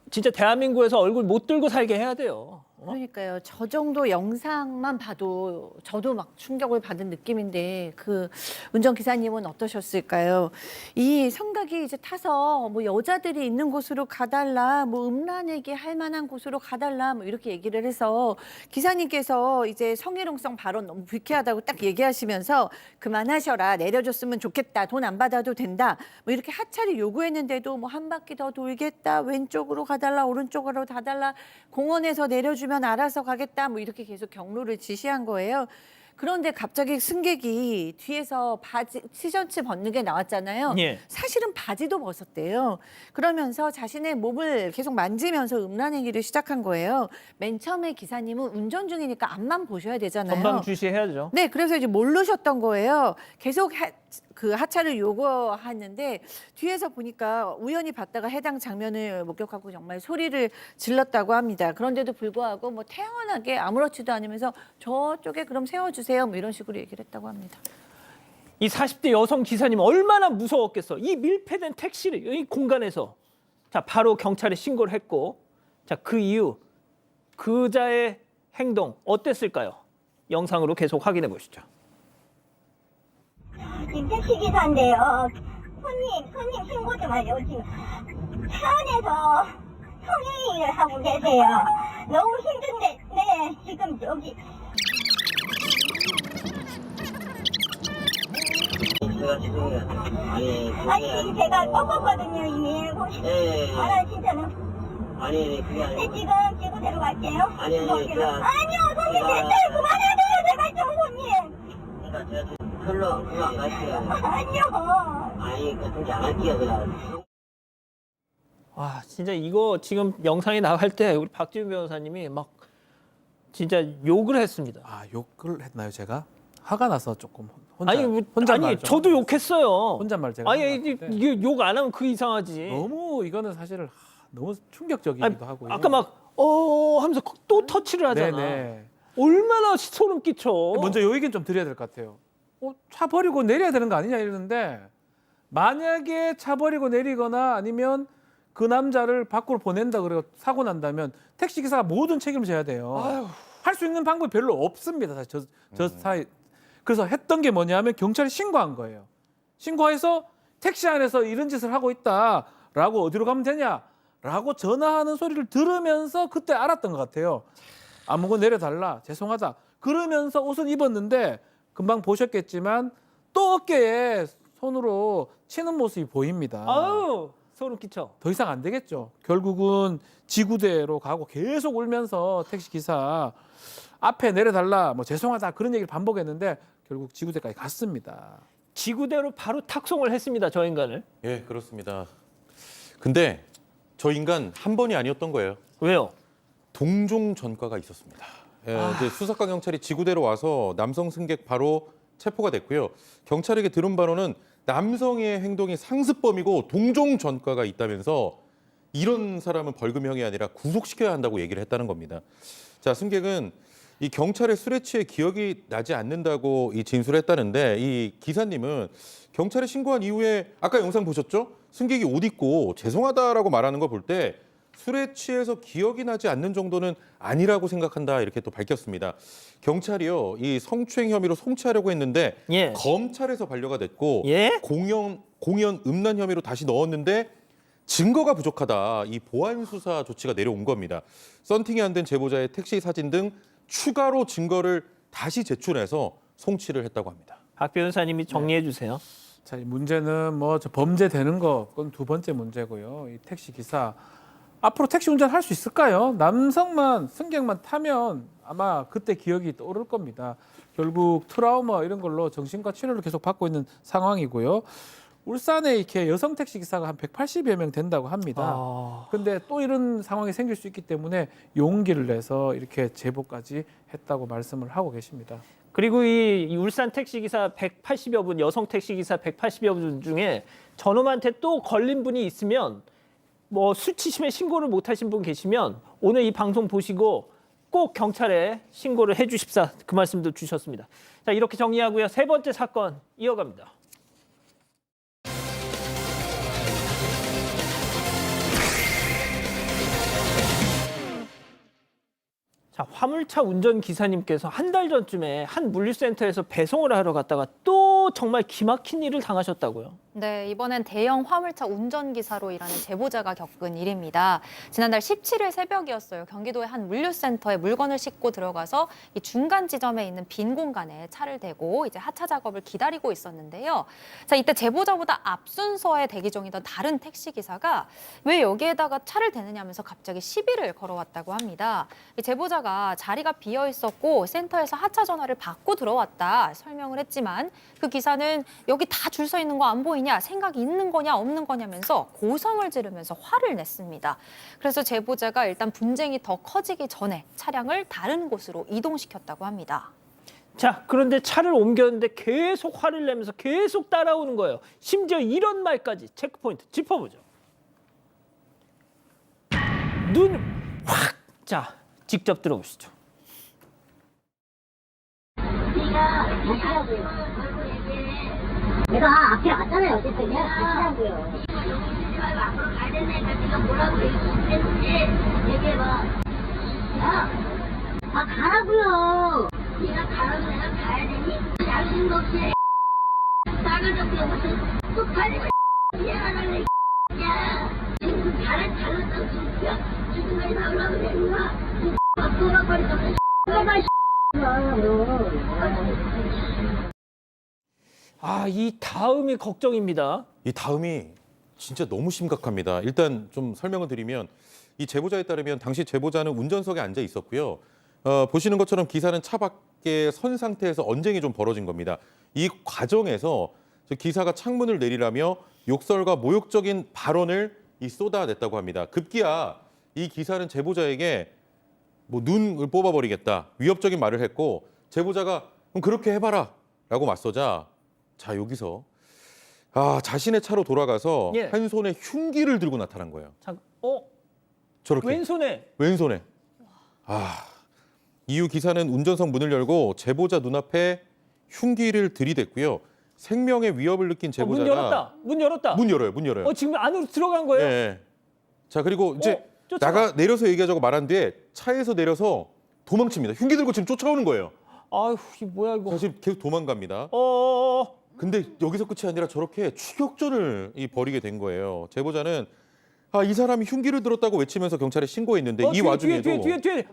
진짜 대한민국에서 얼굴 못 들고 살게 해야 돼요. 그러니까요. 저 정도 영상만 봐도 저도 막 충격을 받은 느낌인데 그 운전기사님은 어떠셨을까요? 이 성각이 이제 타서 뭐 여자들이 있는 곳으로 가달라, 뭐 음란에게 할 만한 곳으로 가달라, 뭐 이렇게 얘기를 해서 기사님께서 이제 성희롱성 발언 너무 불쾌하다고 딱 얘기하시면서 그만하셔라, 내려줬으면 좋겠다, 돈 안 받아도 된다, 뭐 이렇게 하차를 요구했는데도 뭐 한 바퀴 더 돌겠다, 왼쪽으로 가달라, 오른쪽으로 가달라, 공원에서 내려주면 알아서 가겠다, 뭐 이렇게 계속 경로를 지시한 거예요. 그런데 갑자기 승객이 뒤에서 바지, 티셔츠 벗는 게 나왔잖아요. 예. 사실은 바지도 벗었대요. 그러면서 자신의 몸을 계속 만지면서 음란 행위를 시작한 거예요. 맨 처음에 기사님은 운전 중이니까 앞만 보셔야 되잖아요. 전방 주시해야죠. 네, 그래서 이제 모르셨던 거예요. 계속 그 하차를 요구하는데 뒤에서 보니까 우연히 봤다가 해당 장면을 목격하고 정말 소리를 질렀다고 합니다. 그런데도 불구하고 뭐 태연하게 아무렇지도 않으면서 저쪽에 그럼 세워주세요, 뭐 이런 식으로 얘기를 했다고 합니다. 이 40대 여성 기사님 얼마나 무서웠겠어. 이 밀폐된 택시를 이 공간에서 자 바로 경찰에 신고를 했고 자 그 이후 그자의 행동 어땠을까요? 영상으로 계속 확인해 보시죠. 지금 택시기사인데요. 손님 신고 좀 하죠. 지금 차 안에서 성행위를 하고 계세요. 너무 힘든데, 네, 지금 여기. 제가 지금 아니, 제가 꺾었거든요, 이미. 예. 아, 진짜는. 아니 그게 네, 아니고 지금 대구대로 갈게요. 아니, 아니요, 손님, 됐어요. 그만하세요, 제발 좀, 손님. 그러니까 제가 지금 별로 안 갈게요. 아니요. 아니 그렇게 안 할게요 그냥. 와 진짜 이거 지금 영상이 나갈 때 우리 박지훈 변호사님이 막 진짜 욕을 했습니다. 아, 욕을 했나요, 제가? 화가 나서 조금 혼자 아니 혼잣말 좀 저도 욕했어요. 혼잣말 제가 아니 한 것 같은데. 욕 안 하면 그 이상하지. 너무 이거는 사실 너무 충격적이기도 하고요. 아까 막 하면서 또 터치를 하잖아. 네네. 얼마나 소름 끼쳐. 먼저 요 얘기는 좀 드려야 될 것 같아요. 차 버리고 내려야 되는 거 아니냐 이러는데 만약에 차 버리고 내리거나 아니면 그 남자를 밖으로 보낸다 그래서 사고 난다면 택시 기사가 모든 책임을 져야 돼요. 할 수 있는 방법이 별로 없습니다. 사실 저 사이. 그래서 했던 게 뭐냐면 경찰에 신고한 거예요. 신고해서 택시 안에서 이런 짓을 하고 있다라고 어디로 가면 되냐? 라고 전화하는 소리를 들으면서 그때 알았던 것 같아요. 아무거 내려달라, 죄송하다. 그러면서 옷을 입었는데 금방 보셨겠지만 또 어깨에 손으로 치는 모습이 보입니다. 아유, 소름 끼쳐. 더 이상 안 되겠죠. 결국은 지구대로 가고 계속 울면서 택시 기사 앞에 내려달라, 뭐 죄송하다 그런 얘기를 반복했는데 결국 지구대까지 갔습니다. 지구대로 바로 탁송을 했습니다. 저 인간을. 예, 그렇습니다. 근데 저 인간 한 번이 아니었던 거예요. 왜요? 동종 전과가 있었습니다. 예, 이제 수사과 경찰이 지구대로 와서 남성 승객 바로 체포가 됐고요. 경찰에게 들은 바로는 남성의 행동이 상습범이고 동종 전과가 있다면서 이런 사람은 벌금형이 아니라 구속시켜야 한다고 얘기를 했다는 겁니다. 자, 승객은 이 경찰의 술에 취해 기억이 나지 않는다고 이 진술했다는데 이 기사님은 경찰에 신고한 이후에 아까 영상 보셨죠? 승객이 옷 입고 죄송하다라고 말하는 거 볼 때 술에 취해서 기억이 나지 않는 정도는 아니라고 생각한다 이렇게 또 밝혔습니다. 경찰이요 이 성추행 혐의로 송치하려고 했는데 예. 검찰에서 반려가 됐고 예? 공연 음란 혐의로 다시 넣었는데 증거가 부족하다 이 보안 수사 조치가 내려온 겁니다. 썬팅이 안 된 제보자의 택시 사진 등 추가로 증거를 다시 제출해서 송치를 했다고 합니다. 박 변호사님이 정리해 주세요. 자, 이 문제는 뭐 저 범죄 되는 거 그건 두 번째 문제고요. 이 택시 기사 앞으로 택시 운전할 수 있을까요? 남성만 승객만 타면 아마 그때 기억이 떠오를 겁니다. 결국 트라우마 이런 걸로 정신과 치료를 계속 받고 있는 상황이고요. 울산에 이렇게 여성 택시 기사가 한 180여 명 된다고 합니다. 근데 또 이런 상황이 생길 수 있기 때문에 용기를 내서 이렇게 제보까지 했다고 말씀을 하고 계십니다. 그리고 이 울산 택시기사 180여 분, 여성 택시기사 180여 분 중에 저놈한테 또 걸린 분이 있으면 뭐 수치심에 신고를 못 하신 분 계시면 오늘 이 방송 보시고 꼭 경찰에 신고를 해 주십사 그 말씀도 주셨습니다. 자, 이렇게 정리하고요. 세 번째 사건 이어갑니다. 자, 화물차 운전기사님께서 한 달 전쯤에 한 물류센터에서 배송을 하러 갔다가 또 정말 기막힌 일을 당하셨다고요. 네, 이번엔 대형 화물차 운전기사로 일하는 제보자가 겪은 일입니다. 지난달 17일 새벽이었어요. 경기도의 한 물류센터에 물건을 싣고 들어가서 이 중간 지점에 있는 빈 공간에 차를 대고 이제 하차 작업을 기다리고 있었는데요. 자, 이때 제보자보다 앞 순서에 대기 중이던 다른 택시기사가 왜 여기에다가 차를 대느냐면서 갑자기 시비를 걸어왔다고 합니다. 이 제보자가 자리가 비어 있었고 센터에서 하차 전화를 받고 들어왔다 설명을 했지만 그 기사는 여기 다 줄 서 있는 거 안 보이냐, 생각이 있는 거냐 없는 거냐면서 고성을 지르면서 화를 냈습니다. 그래서 제보자가 일단 분쟁이 더 커지기 전에 차량을 다른 곳으로 이동시켰다고 합니다. 자, 그런데 차를 옮겼는데 계속 화를 내면서 계속 따라오는 거예요. 심지어 이런 말까지 체크포인트 짚어보죠. 눈 확! 자, 직접 들어보시죠. 내가 앞에 왔잖아요. 어쨌든 내가 가시라고요. 앞으로 가야 된다니까 네가 뭐라고 얘기했는지 얘기해봐. 야, 가라고요. 네가 가라고 내가 가야 되니? 양심도 없이 나가자고요. 무슨 쪽팔리고 미안하다고 야, 지금 잘했다고 지금까지 나오라고 내는 거야. 돌아버리고 아, 이 다음이 걱정입니다. 이 다음이 진짜 너무 심각합니다. 일단 좀 설명을 드리면 이 제보자에 따르면 당시 제보자는 운전석에 앉아 있었고요. 보시는 것처럼 기사는 차 밖에 선 상태에서 언쟁이 좀 벌어진 겁니다. 이 과정에서 기사가 창문을 내리라며 욕설과 모욕적인 발언을 쏟아냈다고 합니다. 급기야 이 기사는 제보자에게 뭐 눈을 뽑아버리겠다 위협적인 말을 했고 제보자가 그럼 그렇게 해봐라 라고 맞서자 자 여기서 자신의 차로 돌아가서 예. 한 손에 흉기를 들고 나타난 거예요. 저렇게 왼손에. 이후 기사는 운전석 문을 열고 제보자 눈앞에 흉기를 들이댔고요. 생명의 위협을 느낀 제보자가 문 열었다. 문 열어요. 지금 안으로 들어간 거예요? 네. 자 그리고 이제 쫓아가. 내려서 얘기하자고 말한 뒤에 차에서 내려서 도망칩니다. 흉기 들고 지금 쫓아오는 거예요. 아휴, 이 뭐야 이거. 사실 계속 도망갑니다. 근데 여기서 끝이 아니라 저렇게 추격전을 벌이게 된 거예요. 제보자는 이 사람이 흉기를 들었다고 외치면서 경찰에 신고했는데 이 와중에도 뒤에.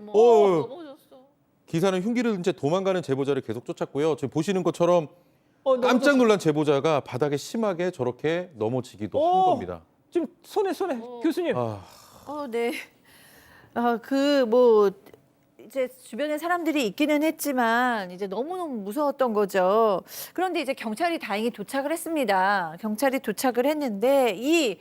기사는 흉기를 든 채 도망가는 제보자를 계속 쫓았고요. 지금 보시는 것처럼 깜짝 놀란 제보자가 바닥에 심하게 저렇게 넘어지기도 한 겁니다. 지금 손에 교수님. 네. 이제 주변에 사람들이 있기는 했지만 이제 너무너무 무서웠던 거죠. 그런데 이제 경찰이 다행히 도착을 했습니다. 경찰이 도착을 했는데 이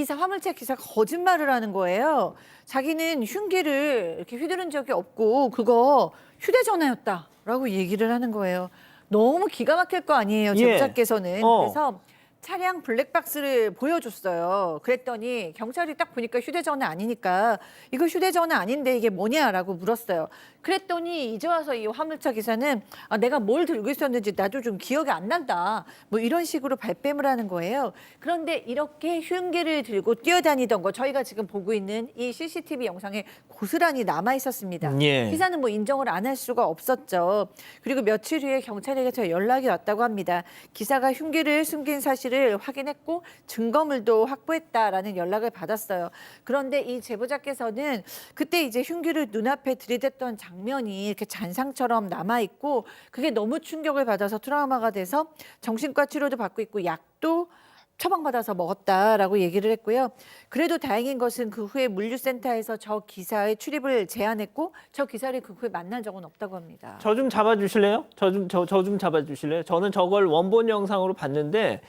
화물차 기사가 거짓말을 하는 거예요. 자기는 흉기를 이렇게 휘두른 적이 없고 그거 휴대전화였다라고 얘기를 하는 거예요. 너무 기가 막힐 거 아니에요, 제보자께서는. 그래서 차량 블랙박스를 보여줬어요. 그랬더니 경찰이 딱 보니까 휴대전화 아니니까 이거 휴대전화 아닌데 이게 뭐냐라고 물었어요. 그랬더니 이제 와서 이 화물차 기사는 내가 뭘 들고 있었는지 나도 좀 기억이 안 난다. 뭐 이런 식으로 발뺌을 하는 거예요. 그런데 이렇게 흉기를 들고 뛰어다니던 거 저희가 지금 보고 있는 이 CCTV 영상에 고스란히 남아 있었습니다. 기사는 뭐 인정을 안 할 수가 없었죠. 그리고 며칠 후에 경찰에게서 연락이 왔다고 합니다. 기사가 흉기를 숨긴 사실을 확인했고 증거물도 확보했다라는 연락을 받았어요. 그런데 이 제보자께서는 그때 이제 흉기를 눈앞에 들이댔던 장면이 이렇게 잔상처럼 남아있고 그게 너무 충격을 받아서 트라우마가 돼서 정신과 치료도 받고 있고 약도 처방받아서 먹었다라고 얘기를 했고요. 그래도 다행인 것은 그 후에 물류센터에서 저 기사의 출입을 제한했고 저 기사를 그 후에 만난 적은 없다고 합니다. 저 좀 잡아주실래요? 저 좀 잡아주실래요? 저는 저걸 원본 영상으로 봤는데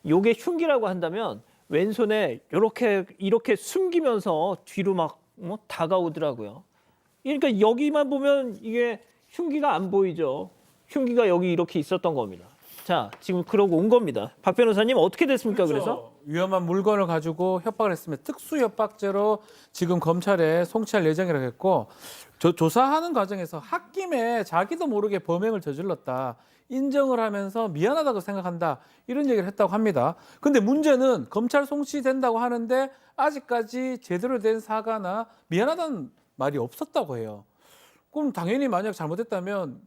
요게 흉기라고 한다면 왼손에 이렇게 숨기면서 뒤로 막 다가오더라고요. 그러니까 여기만 보면 이게 흉기가 안 보이죠. 흉기가 여기 이렇게 있었던 겁니다. 자, 지금 그러고 온 겁니다. 박 변호사님 어떻게 됐습니까? 그래서 위험한 물건을 가지고 협박을 했으면 특수협박죄로 지금 검찰에 송치할 예정이라고 했고 조사하는 과정에서 홧김에 자기도 모르게 범행을 저질렀다. 인정을 하면서 미안하다고 생각한다. 이런 얘기를 했다고 합니다. 근데 문제는 검찰 송치된다고 하는데 아직까지 제대로 된 사과나 미안하다는 말이 없었다고 해요. 그럼 당연히 만약 잘못했다면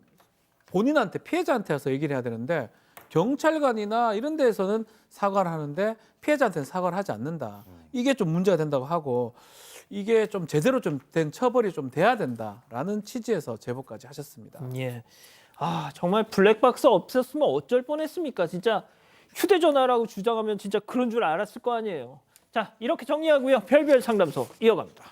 본인한테 피해자한테 와서 얘기를 해야 되는데 경찰관이나 이런 데에서는 사과를 하는데 피해자한테는 사과를 하지 않는다. 이게 좀 문제가 된다고 하고 이게 좀 제대로 좀 된 처벌이 좀 돼야 된다라는 취지에서 제보까지 하셨습니다. 예. 정말 블랙박스 없었으면 어쩔 뻔했습니까? 진짜 휴대전화라고 주장하면 진짜 그런 줄 알았을 거 아니에요. 자, 이렇게 정리하고요. 별별 상담소 이어갑니다.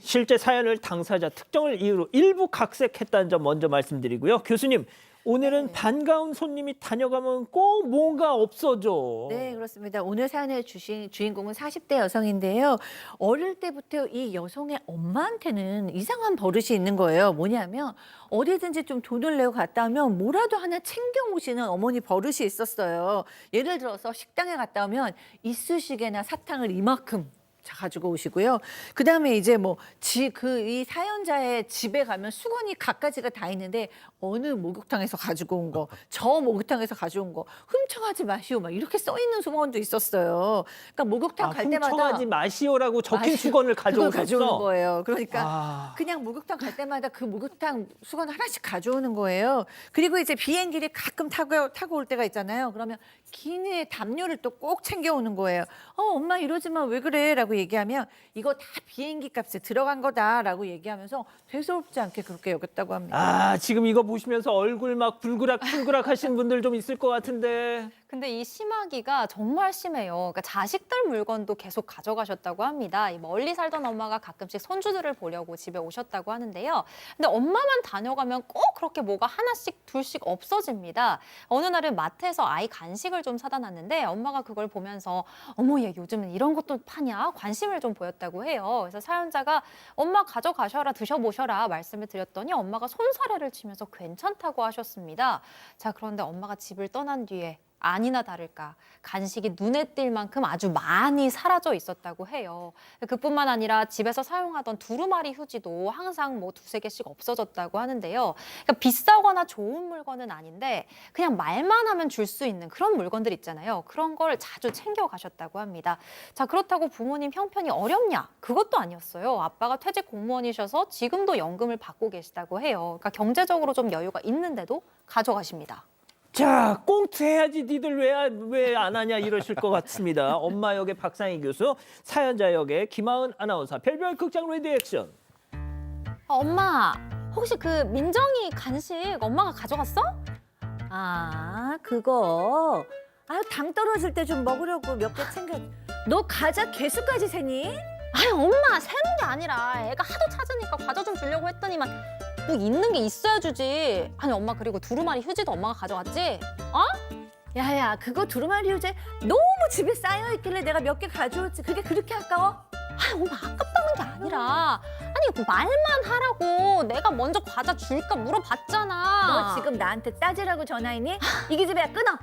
실제 사연을 당사자 특정을 이유로 일부 각색했다는 점 먼저 말씀드리고요. 교수님, 오늘은 반가운 손님이 다녀가면 꼭 뭔가 없어져. 네, 그렇습니다. 오늘 사연을 주신 주인공은 40대 여성인데요. 어릴 때부터 이 여성의 엄마한테는 이상한 버릇이 있는 거예요. 뭐냐면 어디든지 좀 돈을 내고 갔다 오면 뭐라도 하나 챙겨 오시는 어머니 버릇이 있었어요. 예를 들어서 식당에 갔다 오면 이쑤시개나 사탕을 이만큼 가지고 오시고요. 그다음에 이제 이 사연자의 집에 가면 수건이 갖가지가 다 있는데 어느 목욕탕에서 가지고 온 거, 저 목욕탕에서 가져온 거 훔쳐가지 마시오 막 이렇게 써 있는 수건도 있었어요. 그러니까 목욕탕 갈 때마다 훔쳐가지 마시오라고 적힌 수건을 가져오는 거예요. 그러니까 그냥 목욕탕 갈 때마다 그 목욕탕 수건 하나씩 가져오는 거예요. 그리고 이제 비행기를 가끔 타고 올 때가 있잖아요. 그러면 기내에 담요를 또 꼭 챙겨오는 거예요. 엄마 이러지 마, 왜 그래? 라고 얘기하면 이거 다 비행기 값에 들어간 거다라고 얘기하면서 대수롭지 않게 그렇게 여겼다고 합니다. 지금 이거 보시면서 얼굴 막 불그락 하신 분들 좀 있을 것 같은데. 근데 이 심하기가 정말 심해요. 그러니까 자식들 물건도 계속 가져가셨다고 합니다. 멀리 살던 엄마가 가끔씩 손주들을 보려고 집에 오셨다고 하는데요. 근데 엄마만 다녀가면 꼭 그렇게 뭐가 하나씩 둘씩 없어집니다. 어느 날은 마트에서 아이 간식을 좀 사다 놨는데 엄마가 그걸 보면서 어머 얘 요즘은 이런 것도 파냐? 관심을 좀 보였다고 해요. 그래서 사연자가 엄마 가져가셔라 드셔보셔라 말씀을 드렸더니 엄마가 손사래를 치면서 괜찮다고 하셨습니다. 자, 그런데 엄마가 집을 떠난 뒤에 아니나 다를까 간식이 눈에 띌 만큼 아주 많이 사라져 있었다고 해요. 그뿐만 아니라 집에서 사용하던 두루마리 휴지도 항상 뭐 2-3개씩 없어졌다고 하는데요. 그러니까 비싸거나 좋은 물건은 아닌데 그냥 말만 하면 줄 수 있는 그런 물건들 있잖아요. 그런 걸 자주 챙겨 가셨다고 합니다. 자, 그렇다고 부모님 형편이 어렵냐? 그것도 아니었어요. 아빠가 퇴직 공무원이셔서 지금도 연금을 받고 계시다고 해요. 그러니까 경제적으로 좀 여유가 있는데도 가져가십니다. 자, 꽁트 해야지 니들 왜 안 하냐 이러실 것 같습니다. 엄마 역의 박상희 교수, 사연자 역의 김하은 아나운서, 별별 극장 리액션. 엄마, 혹시 그 민정이 간식 엄마가 가져갔어? 아, 그거. 아유, 당 떨어질 때 좀 먹으려고 몇 개 챙겨. 너 과자 개수까지 세니? 아니 엄마 세는 게 아니라 애가 하도 찾으니까 과자 좀 주려고 했더니만 뭐 있는 게 있어야 주지. 아니 엄마 그리고 두루마리 휴지도 엄마가 가져갔지? 야야, 그거 두루마리 휴지 너무 집에 쌓여있길래 내가 몇 개 가져왔지. 그게 그렇게 아까워? 아니 엄마 아깝다는 게 아니라 아니 그 말만 하라고 내가 먼저 과자 줄까 물어봤잖아. 너 지금 나한테 따지라고 전화했니? 이 기집애야, 끊어.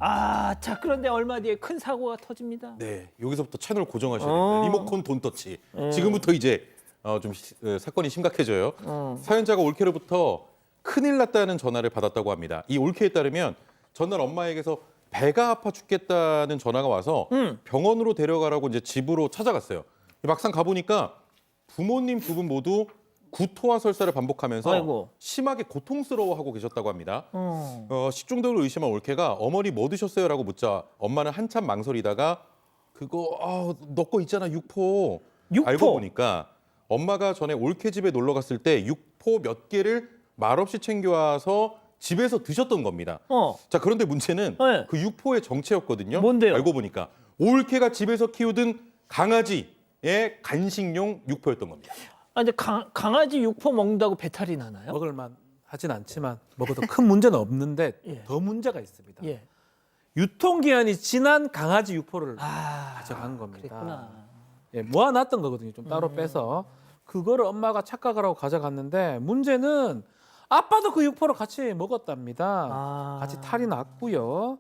아, 자, 그런데 얼마 뒤에 큰 사고가 터집니다. 네, 여기서부터 채널 고정하셔야 됩니다. 리모컨 돈 터치. 지금부터 이제 좀 사건이 심각해져요. 사연자가 올케로부터 큰일 났다는 전화를 받았다고 합니다. 이 올케에 따르면 전날 엄마에게서 배가 아파 죽겠다는 전화가 와서 병원으로 데려가라고 이제 집으로 찾아갔어요. 막상 가보니까 부모님 두 분 모두 구토와 설사를 반복하면서 아이고. 심하게 고통스러워하고 계셨다고 합니다. 식중독을 의심한 올케가 어머니 뭐 드셨어요라고 묻자 엄마는 한참 망설이다가 그거 너 거 있잖아 육포. 알고 보니까 엄마가 전에 올케 집에 놀러 갔을 때 육포 몇 개를 말없이 챙겨와서 집에서 드셨던 겁니다. 자, 그런데 문제는 네. 그 육포의 정체였거든요. 뭔데요? 알고 보니까 올케가 집에서 키우던 강아지의 간식용 육포였던 겁니다. 아, 근데 강아지 육포 먹는다고 배탈이 나나요? 먹을만 하진 않지만 먹어도 큰 문제는 없는데 예. 더 문제가 있습니다. 예. 유통기한이 지난 강아지 육포를 아, 가져간 겁니다. 그랬구나. 예, 모아놨던 거거든요. 좀 따로 빼서 그거를 엄마가 착각을 하고 가져갔는데 문제는 아빠도 그 육포를 같이 먹었답니다. 같이 탈이 났고요.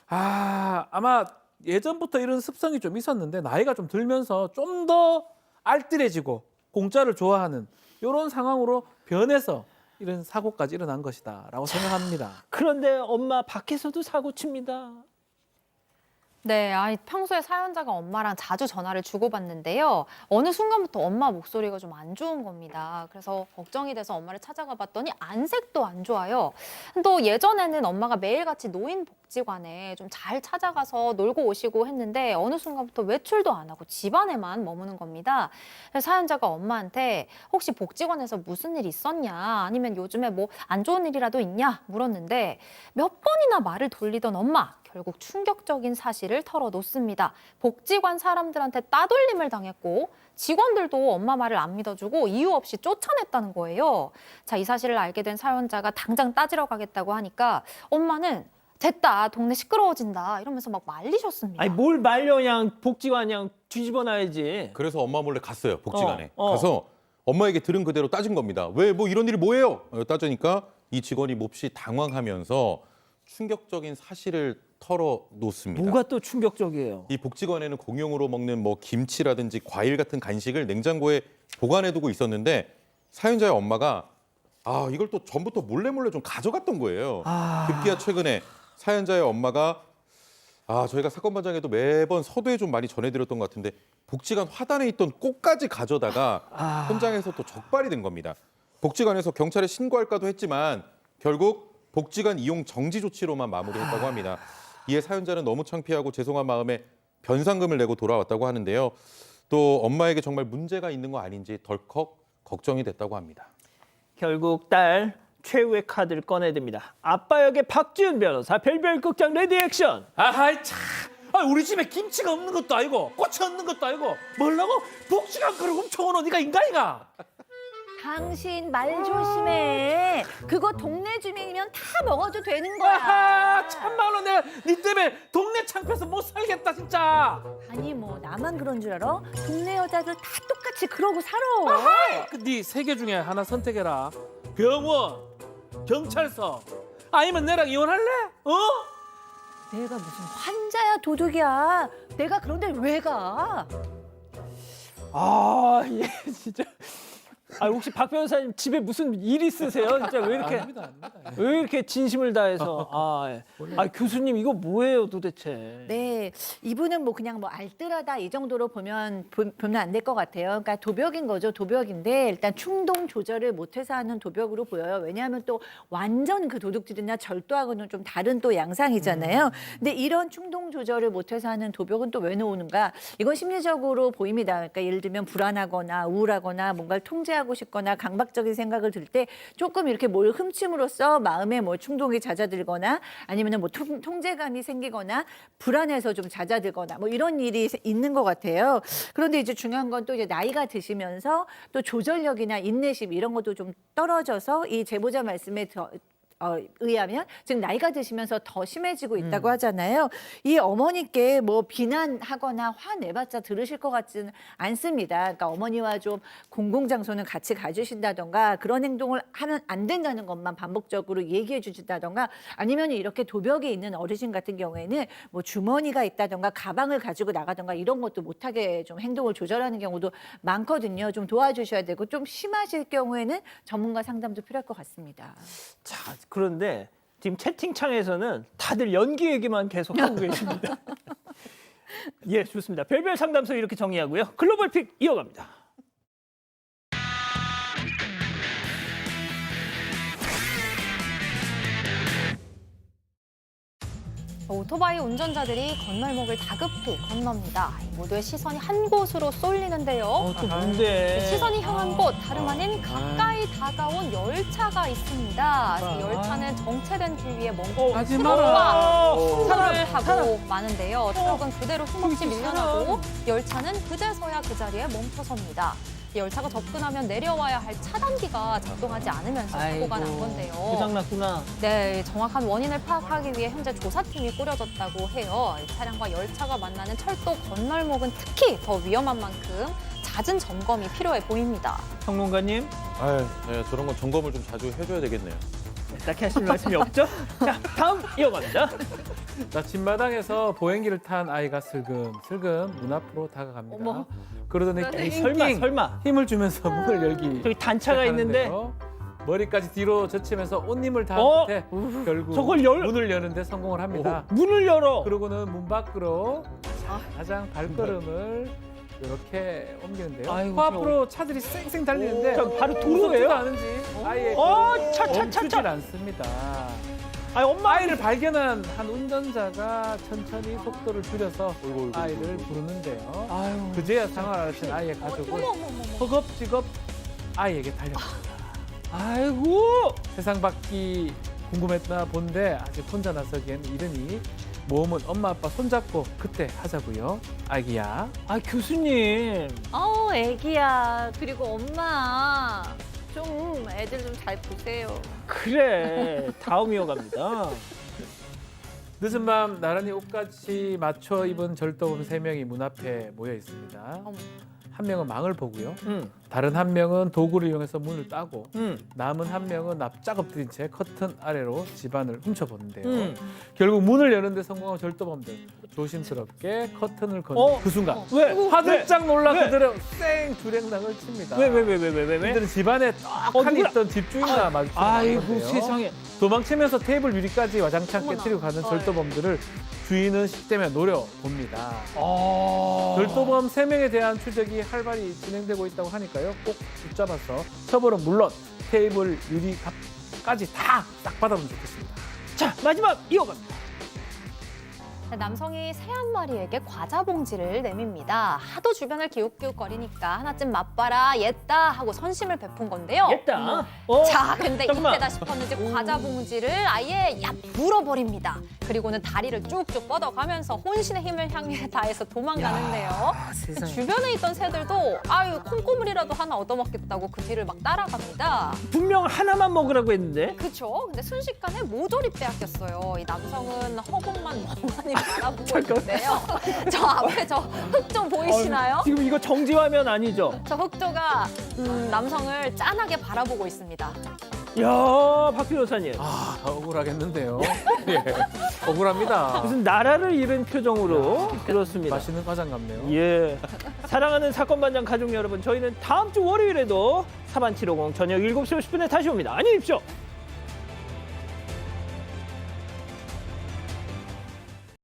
아마 예전부터 이런 습성이 좀 있었는데 나이가 좀 들면서 좀 더 알뜰해지고 공짜를 좋아하는 이런 상황으로 변해서 이런 사고까지 일어난 것이다라고 생각합니다. 그런데 엄마 밖에서도 사고 칩니다. 네, 평소에 사연자가 엄마랑 자주 전화를 주고받는데요. 어느 순간부터 엄마 목소리가 좀 안 좋은 겁니다. 그래서 걱정이 돼서 엄마를 찾아가 봤더니 안색도 안 좋아요. 또 예전에는 엄마가 매일같이 노인복지관에 좀 잘 찾아가서 놀고 오시고 했는데 어느 순간부터 외출도 안 하고 집안에만 머무는 겁니다. 그래서 사연자가 엄마한테 혹시 복지관에서 무슨 일 있었냐 아니면 요즘에 뭐 안 좋은 일이라도 있냐 물었는데 몇 번이나 말을 돌리던 엄마. 결국 충격적인 사실을 털어놓습니다. 복지관 사람들한테 따돌림을 당했고 직원들도 엄마 말을 안 믿어주고 이유 없이 쫓아냈다는 거예요. 자, 이 사실을 알게 된 사연자가 당장 따지러 가겠다고 하니까 엄마는 됐다, 동네 시끄러워진다 이러면서 막 말리셨습니다. 아니, 뭘 말려, 그냥 복지관 그냥 뒤집어 놔야지. 그래서 엄마 몰래 갔어요, 복지관에. 가서 엄마에게 들은 그대로 따진 겁니다. 왜 뭐 이런 일이 뭐예요? 따지니까 이 직원이 몹시 당황하면서 충격적인 사실을 털어놓습니다. 뭐가 또 충격적이에요? 이 복지관에는 공용으로 먹는 뭐 김치라든지 과일 같은 간식을 냉장고에 보관해두고 있었는데 사연자의 엄마가 이걸 또 전부터 몰래 좀 가져갔던 거예요. 급기야 최근에 사연자의 엄마가 저희가 사건 반장에도 매번 서두에 좀 많이 전해드렸던 것 같은데 복지관 화단에 있던 꽃까지 가져다가 현장에서 또 적발이 된 겁니다. 복지관에서 경찰에 신고할까도 했지만 결국 복지관 이용 정지 조치로만 마무리했다고 합니다. 이에 사연자는 너무 창피하고 죄송한 마음에 변상금을 내고 돌아왔다고 하는데요. 또 엄마에게 정말 문제가 있는 거 아닌지 덜컥 걱정이 됐다고 합니다. 결국 딸 최후의 카드를 꺼내듭니다. 아빠 역의 박지훈 변호사, 별별 극장 리액션. 아하이 참. 우리 집에 김치가 없는 것도 아니고 꽃이 없는 것도 아니고 뭐라고 복지관 그걸 훔쳐오는 네가 인간이가? 당신 말 조심해. 그거 동네 주민이면 다 먹어도 되는 거야. 참말로 내가 네 때문에 동네 창피해서 못 살겠다 진짜. 아니 뭐 나만 그런 줄 알아? 동네 여자들 다 똑같이 그러고 살아. 네 세 개 중에 하나 선택해라. 병원, 경찰서, 아니면 내랑 이혼할래? 내가 무슨 환자야 도둑이야. 내가 그런데 왜 가? 아, 예, 진짜. 아, 혹시 박 변호사님 집에 무슨 일 있으세요? 진짜 왜 이렇게 아닙니다. 왜 이렇게 진심을 다해서 예. 교수님 이거 뭐예요 도대체? 네, 이분은 뭐 그냥 뭐 알뜰하다 이 정도로 보면 안 될 것 같아요. 그러니까 도벽인 거죠, 도벽인데 일단 충동 조절을 못해서 하는 도벽으로 보여요. 왜냐하면 또 완전 그 도둑질이나 절도하고는 좀 다른 또 양상이잖아요. 근데 이런 충동 조절을 못해서 하는 도벽은 또 왜 나오는가? 이건 심리적으로 보입니다. 그러니까 예를 들면 불안하거나 우울하거나 뭔가를 통제하고 싶거나 강박적인 생각을 들 때 조금 이렇게 뭘 훔침으로써 마음에 뭐 충동이 잦아들거나 아니면은 뭐 통제감이 생기거나 불안해서 좀 잦아들거나 뭐 이런 일이 있는 것 같아요. 그런데 이제 중요한 건 또 이제 나이가 드시면서 또 조절력이나 인내심 이런 것도 좀 떨어져서 이 제보자 말씀에 의하면 지금 나이가 드시면서 더 심해지고 있다고 하잖아요. 이 어머니께 뭐 비난하거나 화내봤자 들으실 것 같지는 않습니다. 그러니까 어머니와 좀 공공장소는 같이 가주신다던가 그런 행동을 하면 안 된다는 것만 반복적으로 얘기해 주신다던가 아니면 이렇게 도벽에 있는 어르신 같은 경우에는 뭐 주머니가 있다던가 가방을 가지고 나가던가 이런 것도 못하게 좀 행동을 조절하는 경우도 많거든요. 좀 도와주셔야 되고 좀 심하실 경우에는 전문가 상담도 필요할 것 같습니다. 자, 그런데 지금 채팅창에서는 다들 연기 얘기만 계속 하고 계십니다. 예, 좋습니다. 별별 상담소 이렇게 정리하고요. 글로벌 픽 이어갑니다. 오토바이 운전자들이 건널목을 다급히 건넙니다. 모두의 시선이 한 곳으로 쏠리는데요. 또 뭔데? 시선이 향한 곳 다름 아닌 가까이 다가온 열차가 있습니다. 열차는 정체된 길 위에 멈춰 트럭과 충돌을 하고 마는데요. 트럭은 그대로 힘없이 밀려나고 열차는 그제서야 그 자리에 멈춰섭니다. 열차가 접근하면 내려와야 할 차단기가 작동하지 않으면서 사고가 난 건데요. 고장났구나. 네, 정확한 원인을 파악하기 위해 현재 조사팀이 꾸려졌다고 해요. 차량과 열차가 만나는 철도 건널목은 특히 더 위험한 만큼 잦은 점검이 필요해 보입니다. 평론가님, 네, 저런 건 점검을 좀 자주 해줘야 되겠네요. 딱히 하실 말씀이 없죠? 자, 다음 이어갑니다. 자, 집마당에서 보행기를 탄 아이가 슬금슬금 문 앞으로 다가갑니다. 어머. 그러더니 에이, 낑낑 설마. 힘을 주면서 문을 열기 저기 단차가 있는데. 시작하는데요. 머리까지 뒤로 젖히면서 옷님을 닿은 끝에 결국 저걸 문을 여는데 성공을 합니다. 문을 열어. 그러고는 문 밖으로 가장 발걸음을 이렇게 옮기는데요. 아이고, 코앞으로 차들이 쌩쌩 달리는데 저 바로 무섭지도 도로예요? 않은지 아예 멈추질 않습니다. 엄마. 아이를 발견한 한 운전자가 천천히 속도를 줄여서 아이를 부르는데요. 아유, 그제야 상황을 알아챈 아이의 가족은 허겁지겁 아이에게 달려갑니다. 아이고. 세상 밖이 궁금했나 본데 아직 혼자 나서기엔 이르니 모험은 엄마 아빠 손잡고 그때 하자고요. 아기야. 아, 교수님. 애기야. 그리고 엄마. 좀 애들 좀 잘 보세요. 그래. 다음 이어갑니다. 늦은 밤 나란히 옷같이 맞춰 입은 절도범 3명이 문 앞에 모여 있습니다. 한 명은 망을 보고요. 다른 한 명은 도구를 이용해서 문을 따고 남은 한 명은 납작 엎드린 채 커튼 아래로 집안을 훔쳐보는데요. 결국 문을 여는데 성공한 절도범들 조심스럽게 커튼을 거는 그 순간 왜? 화들짝 놀라 왜? 그들은 쌩 주랭랑을 칩니다. 왜? 이들은 집안에 떡하니 있던 집주인과 마주치는 아이고, 건데요. 세상에. 도망치면서 테이블 유리까지 와장창 깨뜨리고 가는 절도범들을 주인은 식대며 노려봅니다. 절도범 3명에 대한 추적이 활발히 진행되고 있다고 하니까요. 꼭 붙잡아서 처벌은 물론 테이블 유리까지 다 싹 받아보면 좋겠습니다. 자, 마지막 이어갑니다. 남성이 새 한 마리에게 과자 봉지를 내밉니다. 하도 주변을 기웃기웃거리니까 하나쯤 맛봐라, 옛다 하고 선심을 베푼 건데요. 옛다. 자, 근데 잠깐만. 이때다 싶었는지 과자 봉지를 아예 약 물어버립니다. 그리고는 다리를 쭉쭉 뻗어가면서 혼신의 힘을 향해 다해서 도망가는데요. 주변에 있던 새들도 아유 콩고물이라도 하나 얻어먹겠다고 그 뒤를 막 따라갑니다. 분명 하나만 먹으라고 했는데. 그렇죠. 근데 순식간에 모조리 빼앗겼어요. 이 남성은 허공만 멍하니 바라보고 있는데요. 저 앞에 저 흑조 보이시나요? 지금 이거 정지화면 아니죠? 저 흑조가 남성을 짠하게 바라보고 있습니다. 야, 박 변호사님. 아, 억울하겠는데요. 예, 억울합니다. 무슨 나라를 잃은 표정으로 그렇습니다. 맛있는 과장 같네요. 예. 사랑하는 사건 반장 가족 여러분, 저희는 다음 주 월요일에도 사반 750 저녁 7시 50분에 다시 옵니다. 안녕히 계십시오.